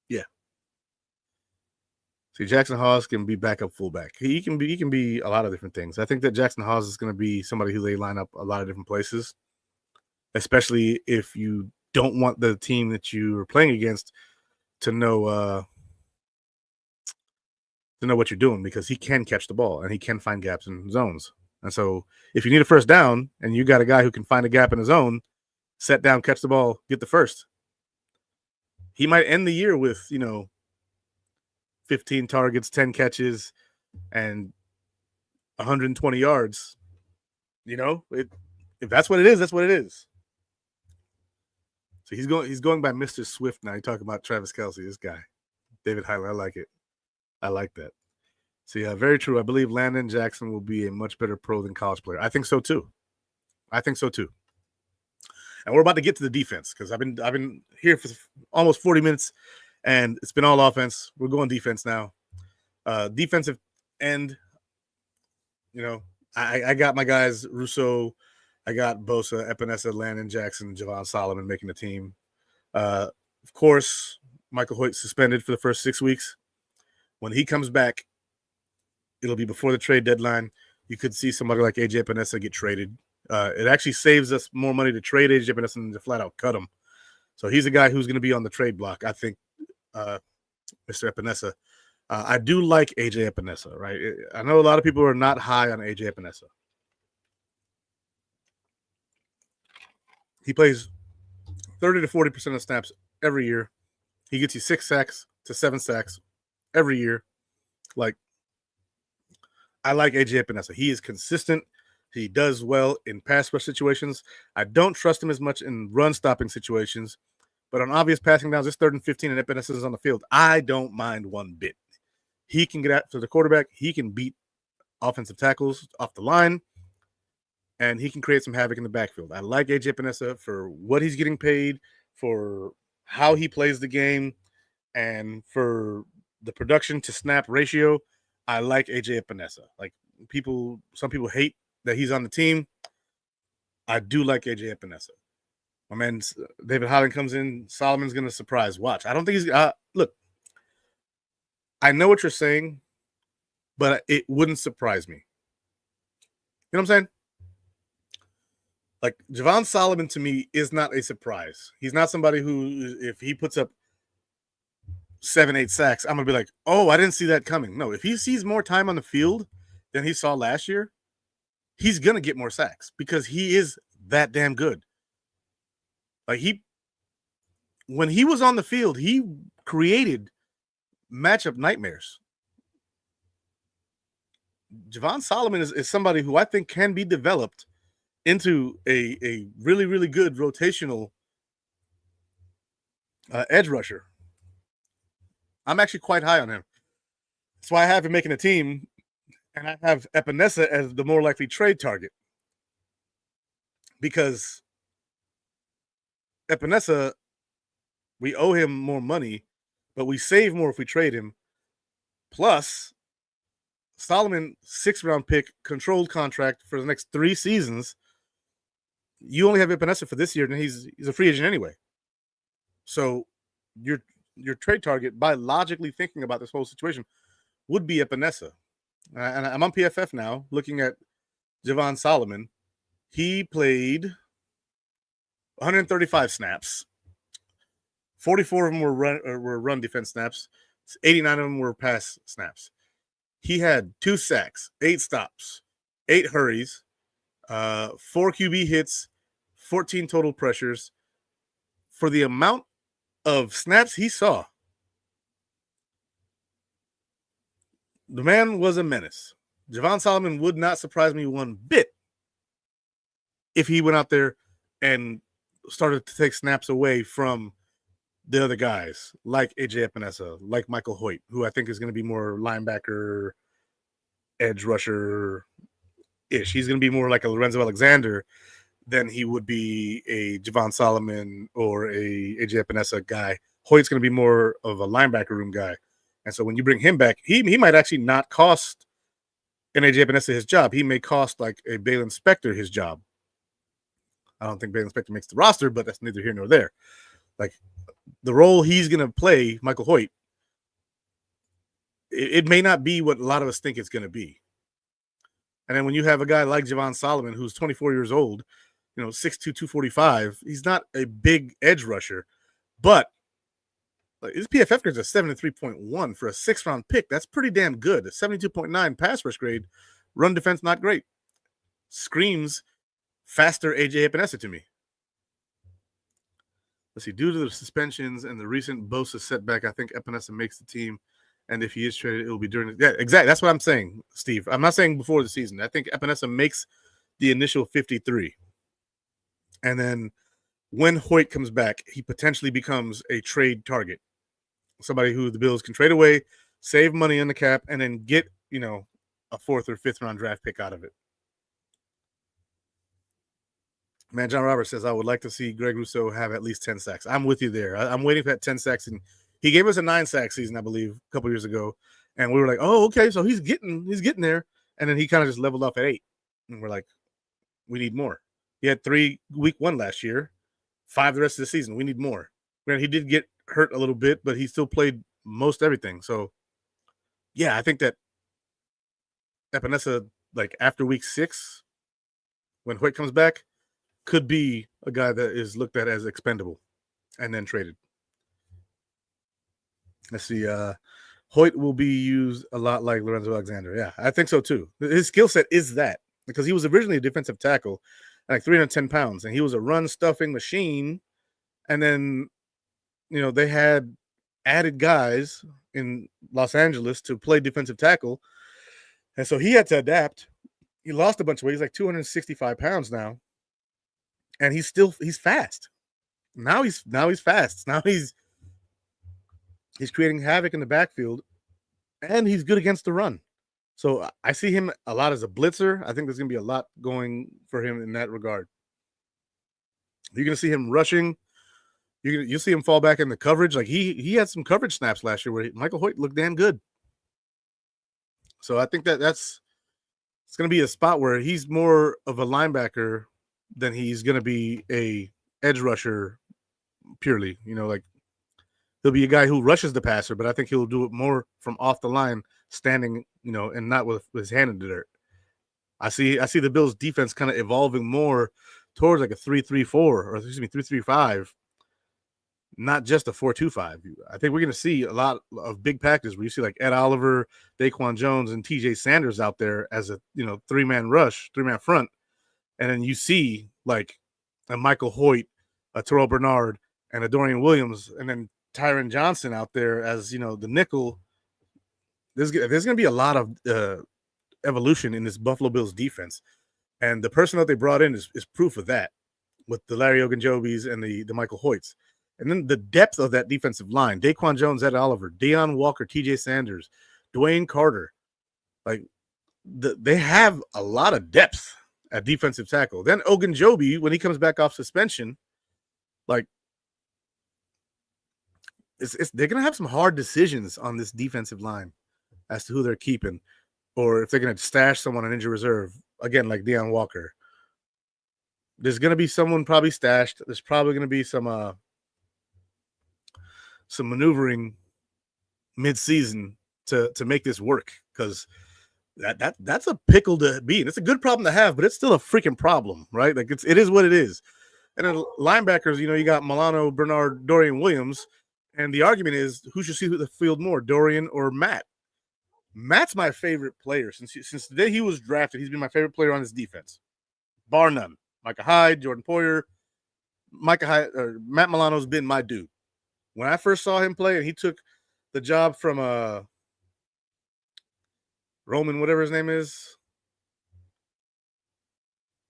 yeah, see, Jackson Haas can be backup fullback. He can be a lot of different things. I think that Jackson Haas is going to be somebody who they line up a lot of different places, especially if you don't want the team that you are playing against to know what you're doing, because he can catch the ball and he can find gaps in zones. And so if you need a first down and you got a guy who can find a gap in the zone, set down, catch the ball, get the first, he might end the year with, 15 targets, 10 catches, and 120 yards. If that's what it is, that's what it is. So he's going by Mr. Swift now. You talk about Travis Kelce, this guy, David Heiler. I like it. I like that. So yeah, very true. I believe Landon Jackson will be a much better pro than college player. I think so too. And we're about to get to the defense, because I've been here for almost 40 minutes, and it's been all offense. We're going defense now. Defensive end. I got my guys Rousseau. I got Bosa, Epinesa, Landon Jackson, Javon Solomon making the team. Of course, Michael Hoyt suspended for the first 6 weeks. When he comes back, it'll be before the trade deadline. You could see somebody like AJ Epinesa get traded. It actually saves us more money to trade AJ Epinesa than to flat out cut him. So he's a guy who's going to be on the trade block, I think, Mr. Epinesa. I do like AJ Epinesa, right? I know a lot of people are not high on AJ Epinesa. He plays 30 to 40% of snaps every year. He gets you 6 sacks to 7 sacks every year. Like, I like AJ Epinesa. He is consistent. He does well in pass rush situations. I don't trust him as much in run stopping situations, but on obvious passing downs, it's 3rd and 15 and Epinesa is on the field, I don't mind one bit. He can get after the quarterback. He can beat offensive tackles off the line, and he can create some havoc in the backfield. I like AJ Epinesa for what he's getting paid, for how he plays the game, and for the production to snap ratio. I like AJ Epinesa. Like, some people hate that he's on the team. I do like AJ Epinesa. My man David Holland comes in. Solomon's going to surprise. Watch. I don't think he's look. I know what you're saying, but it wouldn't surprise me. You know what I'm saying? Like Javon Solomon to me is not a surprise. He's not somebody who, if he puts up 7-8 sacks, I'm gonna be like, oh, I didn't see that coming. No, if he sees more time on the field than he saw last year, he's gonna get more sacks because he is that damn good. Like when he was on the field, he created matchup nightmares. Javon Solomon is somebody who I think can be developed into a really, really good rotational edge rusher. I'm actually quite high on him. That's why I have him making a team, and I have Epinesa as the more likely trade target. Because Epinesa, we owe him more money, but we save more if we trade him. Plus, Solomon, 6th-round pick, controlled contract for the next 3 seasons. You only have Epinesa for this year, and he's a free agent anyway. So your trade target, by logically thinking about this whole situation, would be Epinesa. And I'm on PFF now, looking at Javon Solomon. He played 135 snaps. 44 of them were run defense snaps. 89 of them were pass snaps. He had 2 sacks, 8 stops, 8 hurries, 4 QB hits, 14 total pressures. For the amount of snaps he saw, the man was a menace. Javon Solomon would not surprise me one bit if he went out there and started to take snaps away from the other guys, like AJ Epinesa, like Michael Hoyt, who I think is going to be more linebacker, edge rusher-ish. He's going to be more like a Lorenzo Alexander than he would be a Javon Solomon or a AJ Epinesa guy. Hoyt's going to be more of a linebacker room guy. And so when you bring him back, he might actually not cost an AJ Epinesa his job. He may cost like a Balen Spector his job. I don't think Balen Spector makes the roster, but that's neither here nor there. Like the role he's going to play, Michael Hoyt, it may not be what a lot of us think it's going to be. And then when you have a guy like Javon Solomon, who's 24 years old, 6'2", 245, he's not a big edge rusher, but his PFF grade is a 73.1 for a 6th-round pick. That's pretty damn good. A 72.9 pass rush grade, run defense not great. Screams faster AJ Epinesa to me. Let's see. Due to the suspensions and the recent Bosa setback, I think Epinesa makes the team. And if he is traded, it will be during the – yeah, exactly. That's what I'm saying, Steve. I'm not saying before the season. I think Epinesa makes the initial 53. And then when Hoyt comes back, he potentially becomes a trade target. Somebody who the Bills can trade away, save money on the cap, and then get, a 4th or 5th round draft pick out of it. Man, John Roberts says, I would like to see Greg Rousseau have at least 10 sacks. I'm with you there. I'm waiting for that 10 sacks. And he gave us a 9-sack season, I believe, a couple years ago. And we were like, oh, okay, so he's getting there. And then he kind of just leveled off at 8. And we're like, we need more. He had 3 week 1 last year, 5 the rest of the season. We need more. He did get hurt a little bit, but he still played most everything. So, yeah, I think that Epinesa, like after week 6, when Hoyt comes back, could be a guy that is looked at as expendable and then traded. Let's see. Hoyt will be used a lot like Lorenzo Alexander. Yeah, I think so too. His skill set is that, because he was originally a defensive tackle, like 310 pounds, and he was a run stuffing machine. And then, they had added guys in Los Angeles to play defensive tackle. And so he had to adapt. He lost a bunch of weight. He's like 265 pounds now. And he's fast. Now he's fast. Now he's creating havoc in the backfield, and he's good against the run. So I see him a lot as a blitzer. I think there's going to be a lot going for him in that regard. You're going to see him rushing. You'll see him fall back in the coverage. Like he had some coverage snaps last year where Michael Hoyt looked damn good. So I think it's going to be a spot where he's more of a linebacker than he's going to be a edge rusher purely. Like he'll be a guy who rushes the passer, but I think he'll do it more from off the line, standing, and not with his hand in the dirt. I see the Bills defense kind of evolving more towards like a 3-3-4 or 3-3-5, not just a 4-2-5. I think we're going to see a lot of big packages where you see like Ed Oliver, Daquan Jones, and TJ Sanders out there as a three-man front, and then you see like a Michael Hoyt, a Terrell Bernard, and a Dorian Williams, and then Tyron Johnson out there as the nickel. There's going to be a lot of evolution in this Buffalo Bills defense, and the person that they brought in is proof of that, with the Larry Ogunjobis and the Michael Hoyts. And then the depth of that defensive line: Daquan Jones, Ed Oliver, Deion Walker, TJ Sanders, Dwayne Carter. Like they have a lot of depth at defensive tackle. Then Ogunjobi, when he comes back off suspension, like they're gonna have some hard decisions on this defensive line as to who they're keeping, or if they're gonna stash someone on injury reserve again, like Deion Walker. There's gonna be someone probably stashed. There's probably gonna be some maneuvering mid-season to make this work, because that's a pickle to be in. It's a good problem to have, but it's still a freaking problem, right? Like it is what it is. And then linebackers, you got Milano, Bernard, Dorian Williams, and the argument is who should see the field more, Dorian or Matt? Matt's my favorite player since the day he was drafted. He's been my favorite player on this defense, bar none. Micah Hyde, Jordan Poyer, Matt Milano's been my dude. When I first saw him play, and he took the job from Roman, whatever his name is,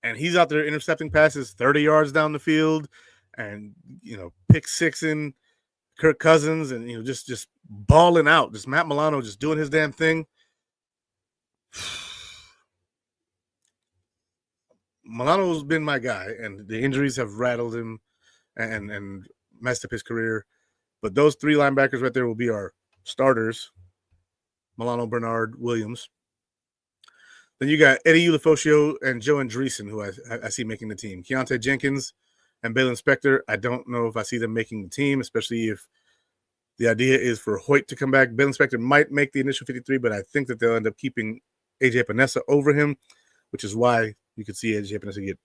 and he's out there intercepting passes 30 yards down the field, and pick sixing Kirk Cousins, and just balling out. Just Matt Milano just doing his damn thing. Milano's been my guy, and the injuries have rattled him and messed up his career. But those three linebackers right there will be our starters: Milano, Bernard, Williams. Then you got Eddie Ulofoshio and Joe Andreessen, who I see making the team. Keontae Jenkins and Balen Spector, I don't know if I see them making the team, especially if the idea is for Hoyt to come back. Balen Spector might make the initial 53, but I think that they'll end up keeping A.J. Epinesa over him, which is why you could see A.J. Epinesa get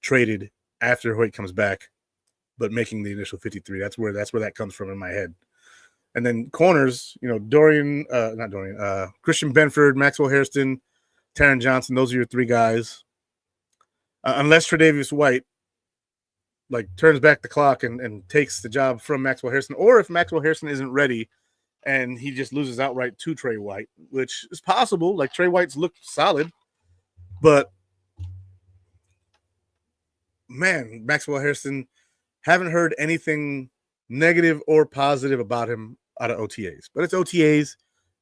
traded after Hoyt comes back, but making the initial 53. That's where that comes from in my head. And then corners, Christian Benford, Maxwell Hairston, Taron Johnson. Those are your three guys. Unless Tre'Davious White turns back the clock and takes the job from Maxwell Hairston, or if Maxwell Hairston isn't ready and he just loses outright to Trey White, which is possible. Like Trey White's looked solid, but man, Maxwell Hairston, haven't heard anything negative or positive about him out of OTAs. But it's OTAs.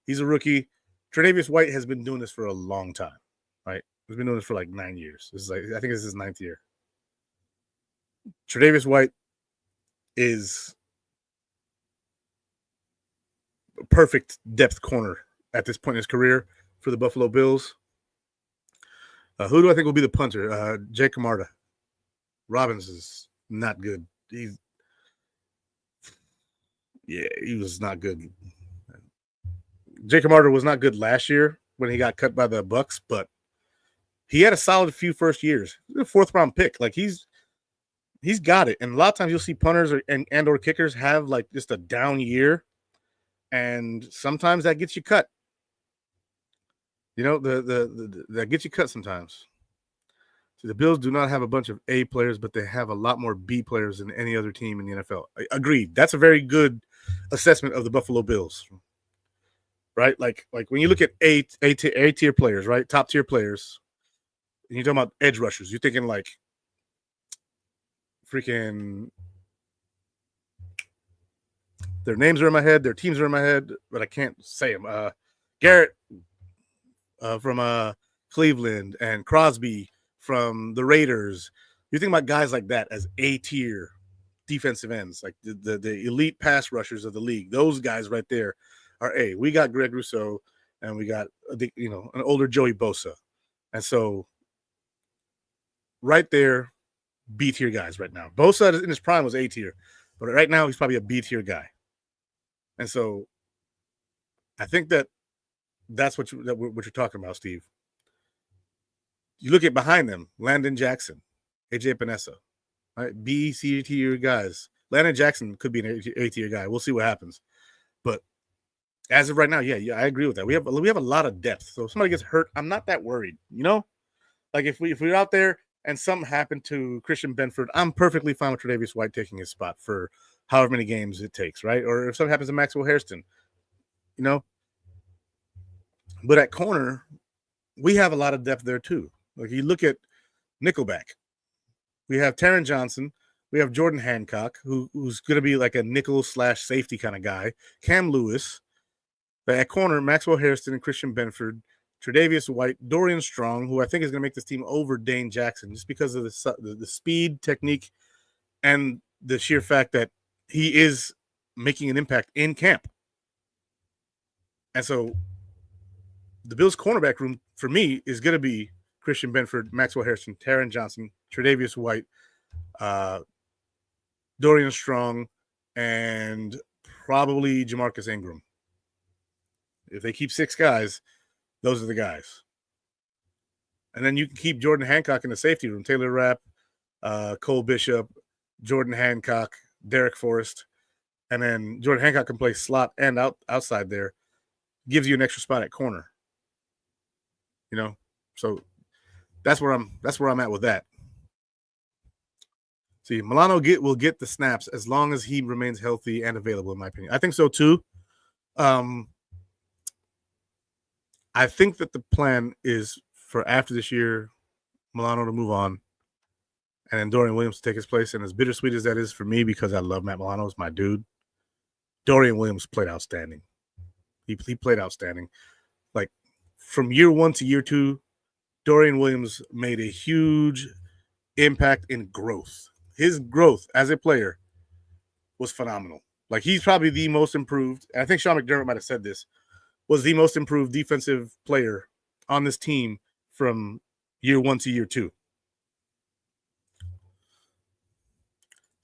He's a rookie. Tre'Davious White has been doing this for a long time, right? He's been doing this for 9 years. I think this is his 9th year. Tre'Davious White is a perfect depth corner at this point in his career for the Buffalo Bills. Who do I think will be the punter? Jake Camarda. Robbins is not good. He was not good. Jake Camarda was not good last year when he got cut by the Bucs, but he had a solid few first years. He's a 4th-round pick. He's got it. And a lot of times you'll see punters or kickers have just a down year, and sometimes that gets you cut. That gets you cut sometimes. So the Bills do not have a bunch of A players, but they have a lot more B players than any other team in the NFL. Agreed. That's a very good assessment of the Buffalo Bills, right? Like when you look at A tier players, right? Top tier players, and you're talking about edge rushers, you're thinking freaking their names are in my head, their teams are in my head, but I can't say them. Garrett from Cleveland and Crosby from the Raiders. You're thinking about guys like that as A-tier defensive ends, like the elite pass rushers of the league. Those guys right there are A. We got Greg Rousseau, and we got an older Joey Bosa. And so right there, B tier guys right now. Bosa in his prime was A tier, but right now he's probably a B tier guy. And so I think that's what you're talking about, Steve. You look at behind them, Landon Jackson, AJ Panessa, right? B, C tier guys. Landon Jackson could be an A tier guy. We'll see what happens. But as of right now, yeah, I agree with that. We have a lot of depth. So if somebody gets hurt, I'm not that worried. Like if we're out there and something happened to Christian Benford, I'm perfectly fine with Tre'Davious White taking his spot for however many games it takes, right? Or if something happens to Maxwell Hairston, But at corner, we have a lot of depth there too. Like you look at Nickelback, we have Taron Johnson, we have Jordan Hancock, who's going to be like a nickel / safety kind of guy. Cam Lewis. But at corner, Maxwell Hairston and Christian Benford, Tre'Davious White, Dorian Strong, who I think is going to make this team over Dane Jackson just because of the speed, technique, and the sheer fact that he is making an impact in camp. And so the Bills' cornerback room, for me, is going to be Christian Benford, Maxwell Hairston, Taron Johnson, Tre'Davious White, Dorian Strong, and probably Jamarcus Ingram. If they keep 6 guys, those are the guys. And then you can keep Jordan Hancock in the safety room. Taylor Rapp, Cole Bishop, Jordan Hancock, Derek Forrest. And then Jordan Hancock can play slot and outside there. Gives you an extra spot at corner. So that's where I'm at with that. See, Milano will get the snaps as long as he remains healthy and available, in my opinion. I think so too. I think that the plan is for after this year, Milano to move on, and then Dorian Williams to take his place. And as bittersweet as that is for me, because I love Matt Milano, it's my dude, Dorian Williams played outstanding. He played outstanding. Like from year 1 to year 2, Dorian Williams made a huge impact in growth. His growth as a player was phenomenal. Like he's probably the most improved. And I think Sean McDermott might have said this. Was the most improved defensive player on this team from year 1 to year 2.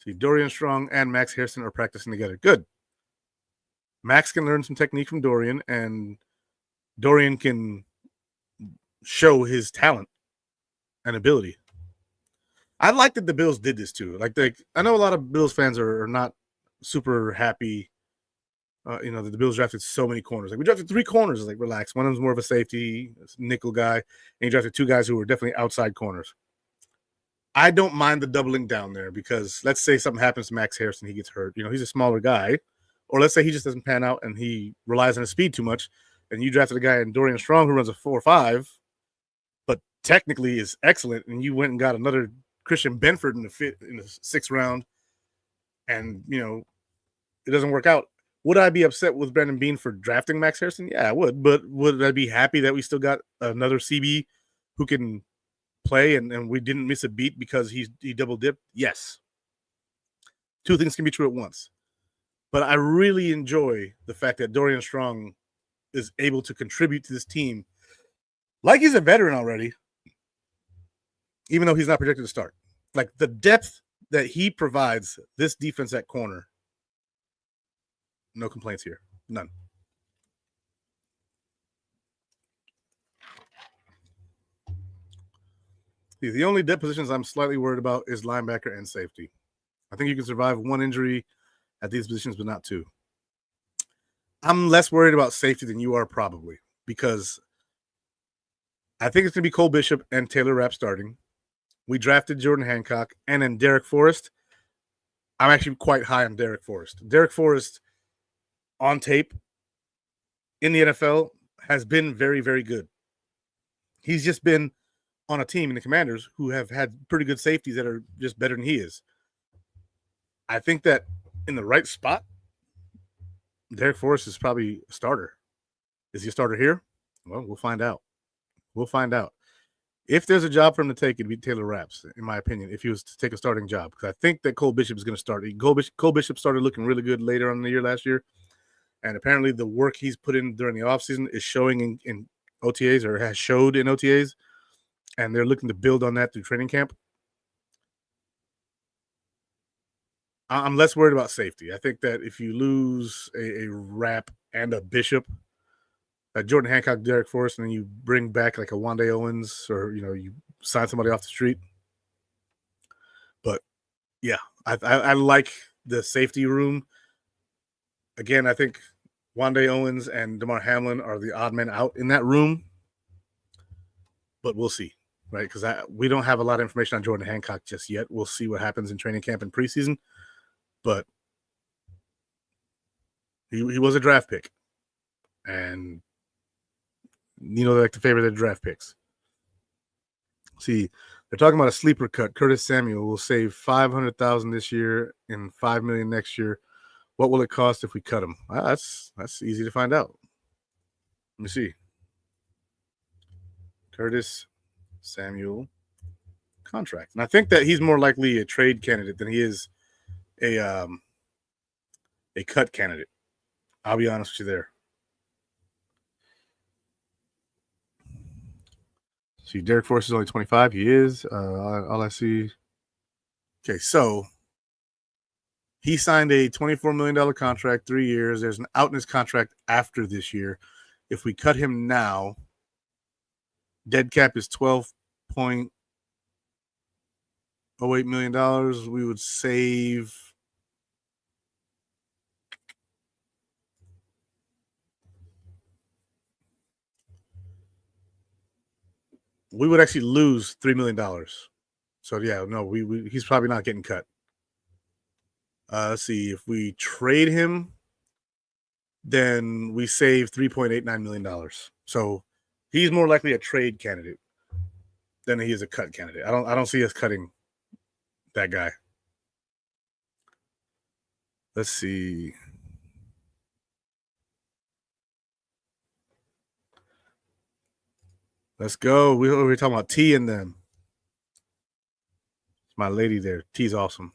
See, Dorian Strong and Max Hairston are practicing together. Good. Max can learn some technique from Dorian, and Dorian can show his talent and ability. I like that the Bills did this too. Like I know a lot of Bills fans are not super happy. That the Bills drafted so many corners. Like we drafted 3 corners. Like relax. One of them's more of a safety, nickel guy, and you drafted 2 guys who were definitely outside corners. I don't mind the doubling down there because let's say something happens to Max Hairston, he gets hurt. He's a smaller guy, or let's say he just doesn't pan out and he relies on his speed too much, and you drafted a guy in Dorian Strong who runs a 4.5, but technically is excellent, and you went and got another Christian Benford in the 6th round, and it doesn't work out. Would I be upset with Brandon Beane for drafting Max Hairston? Yeah, I would. But would I be happy that we still got another CB who can play and we didn't miss a beat because he double dipped? Yes. 2 things can be true at once. But I really enjoy the fact that Dorian Strong is able to contribute to this team like he's a veteran already, even though he's not projected to start. Like the depth that he provides this defense at corner, no complaints here. None. The only depth positions I'm slightly worried about is linebacker and safety. I think you can survive 1 injury at these positions, but not 2. I'm less worried about safety than you are probably because I think it's going to be Cole Bishop and Taylor Rapp starting. We drafted Jordan Hancock and then Derek Forrest. I'm actually quite high on Derek Forrest. Derek Forrest on tape in the NFL has been very, very good. He's just been on a team in the Commanders who have had pretty good safeties that are just better than he is. I think that in the right spot, Derek Forrest is probably a starter. Is he a starter here? Well, we'll find out. If there's a job for him to take, it'd be Taylor Rapp's, in my opinion, if he was to take a starting job. Because I think that Cole Bishop is going to start. Cole Bishop started looking really good later on in the year last year. And apparently the work he's put in during the offseason is showing in OTAs or has showed in OTAs. And they're looking to build on that through training camp. I'm less worried about safety. I think that if you lose a Rap and a Bishop, Jordan Hancock, Derek Forrest, and then you bring back like a Wande Owens, or you sign somebody off the street. But yeah, I like the safety room. Again, I think Wande Owens and DeMar Hamlin are the odd men out in that room. But we'll see, right? Because we don't have a lot of information on Jordan Hancock just yet. We'll see what happens in training camp and preseason. But he was a draft pick. And they like to favor their draft picks. See, they're talking about a sleeper cut. Curtis Samuel will save $500,000 this year and $5 million next year. What will it cost if we cut him? That's easy to find out. Let me see. Curtis Samuel contract, and I think that he's more likely a trade candidate than he is a cut candidate. I'll be honest with you there. See, Derek Forrest is only 25. He is. All I see. Okay, so he signed a $24 million contract, 3 years. There's an out in his contract after this year. If we cut him now, dead cap is $12.08 million. We would save we would actually lose $3 million. So yeah, no, he's probably not getting cut. Let's see, if we trade him, then we save $3.89 million. So he's more likely a trade candidate than he is a cut candidate. I don't see us cutting that guy. Let's see. Let's go. We're talking about T and them. It's my lady there. T's awesome.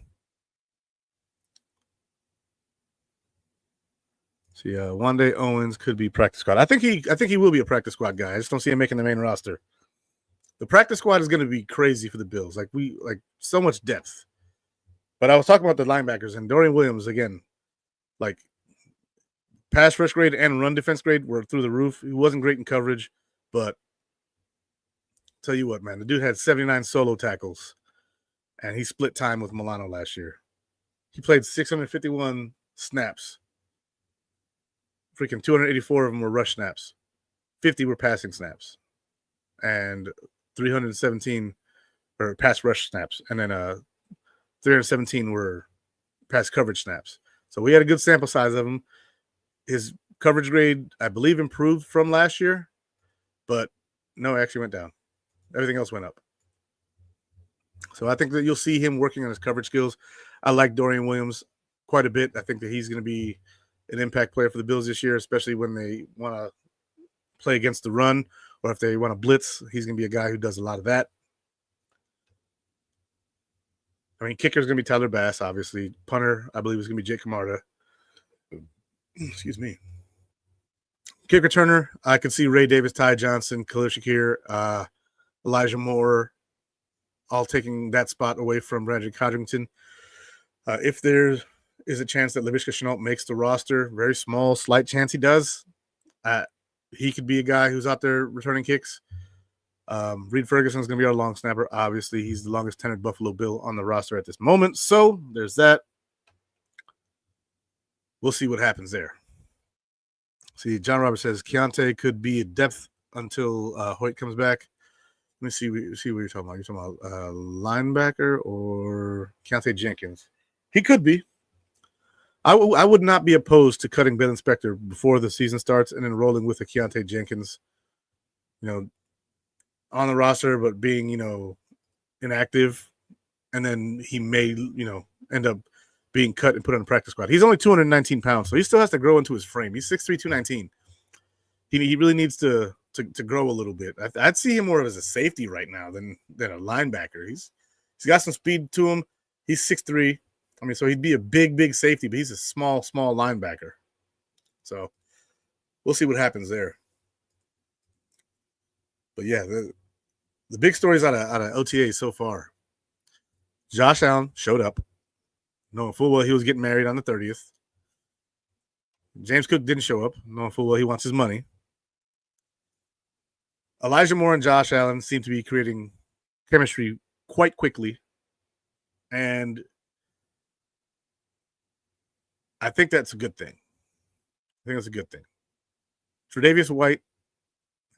See, Wande Owens could be practice squad. I think he will be a practice squad guy. I just don't see him making the main roster. The practice squad is going to be crazy for the Bills. Like so much depth. But I was talking about the linebackers, and Dorian Williams again. Like pass rush grade and run defense grade were through the roof. He wasn't great in coverage, but tell you what, man, the dude had 79 solo tackles, and he split time with Milano last year. He played 651 snaps. Freaking 284 of them were rush snaps. 50 were passing snaps. And 317 or pass rush snaps. And then 317 were pass coverage snaps. So we had a good sample size of him. His coverage grade, I believe, improved from last year, but no, it actually went down. Everything else went up. So I think that you'll see him working on his coverage skills. I like Dorian Williams quite a bit. I think that he's going to be an impact player for the Bills this year, especially when they want to play against the run or if they want to blitz. He's going to be a guy who does a lot of that. I mean, kicker's going to be Tyler Bass, obviously. Punter, I believe, is going to be Jake Camarda. Excuse me. Kick returner, I can see Ray Davis, Ty Johnson, Khalil Shakir, Elijah Moore, all taking that spot away from Brandon Codrington. If there is a chance that Laviska Shenault makes the roster, very small, slight chance he does, he could be a guy who's out there returning kicks. Reed Ferguson is going to be our long snapper. Obviously, he's the longest tenured Buffalo Bill on the roster at this moment. So there's that. We'll see what happens there. See, John Roberts says Keontae could be a depth until Hoyt comes back. Let me see what you're talking about. You're talking about linebacker or Keontae Jenkins? He could be. I would not be opposed to cutting Ben Inspector before the season starts and then rolling with a Keontae Jenkins, on the roster, but being, inactive. And then he may, end up being cut and put on a practice squad. He's only 219 pounds, so he still has to grow into his frame. He's 6'3", 219. He really needs to grow a little bit. I'd see him more as a safety right now than a linebacker. He's got some speed to him. He's 6'3". I mean, so he'd be a big safety, but he's a small linebacker. So we'll see what happens there. But yeah, the big stories out of OTA so far. Josh Allen showed up. knowing full well he was getting married on the 30th. James Cook didn't show up, knowing full well he wants his money. Elijah Moore and Josh Allen seem to be creating chemistry quite quickly. And I think that's a good thing. Tre'Davious White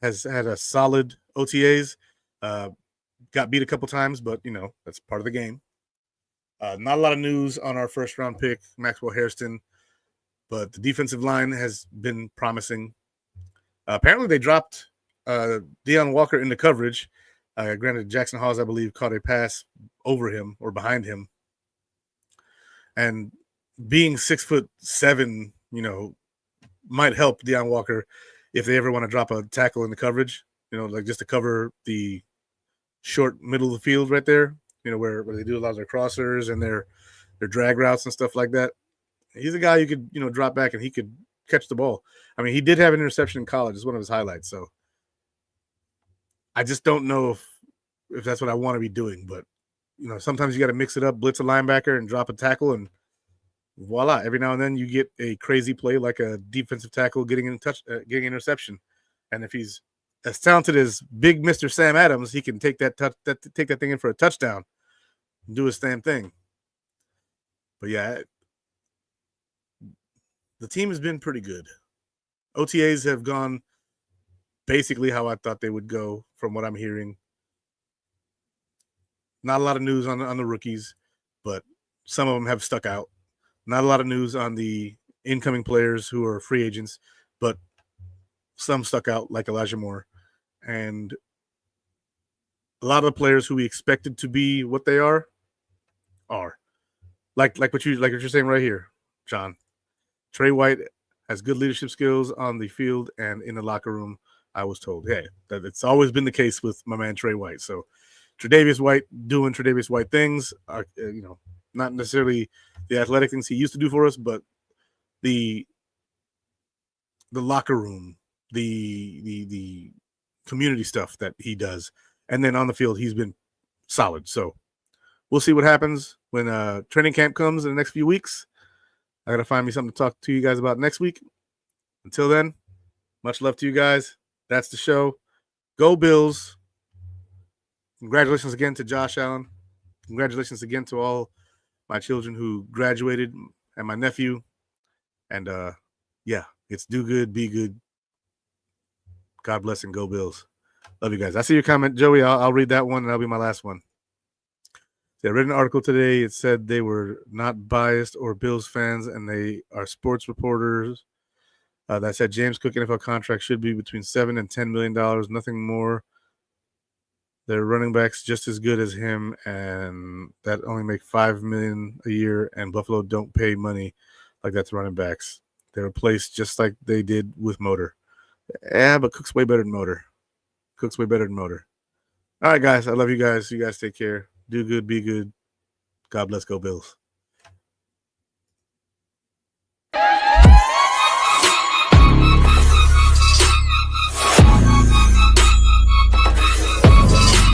has had a solid OTAs. Got beat a couple times, but, that's part of the game. Not a lot of news on our first-round pick, Maxwell Hairston, but the defensive line has been promising. Apparently, they dropped Deion Walker into coverage. Granted, Jackson Hawes, I believe, caught a pass over him or behind him. And being 6'7", might help Deion Walker if they ever want to drop a tackle in the coverage, like just to cover the short middle of the field right there, where they do a lot of their crossers and their drag routes and stuff like that. He's a guy you could, drop back and he could catch the ball. I mean, he did have an interception in college. It's one of his highlights. So I just don't know if that's what I want to be doing. But, sometimes you got to mix it up, blitz a linebacker and drop a tackle, and voila. Every now and then you get a crazy play like a defensive tackle getting getting an interception. And if he's as talented as big Mr. Sam Adams, he can take that thing in for a touchdown and do his damn thing. But yeah, the team has been pretty good. OTAs have gone basically how I thought they would go from what I'm hearing. Not a lot of news on the rookies, but some of them have stuck out. Not a lot of news on the incoming players who are free agents, but some stuck out like Elijah Moore. And a lot of the players who we expected to be what they are. Like what you're saying right here, John. Trey White has good leadership skills on the field and in the locker room. I was told, that it's always been the case with my man Trey White. So Tre'Davious White doing Tre'Davious White things are, not necessarily the athletic things he used to do for us, but the locker room, the community stuff that he does. And then on the field, he's been solid. So we'll see what happens when training camp comes in the next few weeks. I got to find me something to talk to you guys about next week. Until then, much love to you guys. That's the show. Go Bills. Congratulations again to Josh Allen. Congratulations again to all my children who graduated and my nephew. And, it's do good, be good. God bless and go Bills. Love you guys. I see your comment, Joey. I'll read that one, and that'll be my last one. I read an article today. It said they were not biased or Bills fans, and they are sports reporters that said James Cook NFL contract should be between $7 and $10 million, nothing more. Their running backs just as good as him, and that only make $5 million a year. And Buffalo don't pay money like that to running backs. They were placed just like they did with Motor. Yeah, but Cook's way better than Motor. All right, guys. I love you guys. You guys take care. Do good, be good. God bless. Go Bills.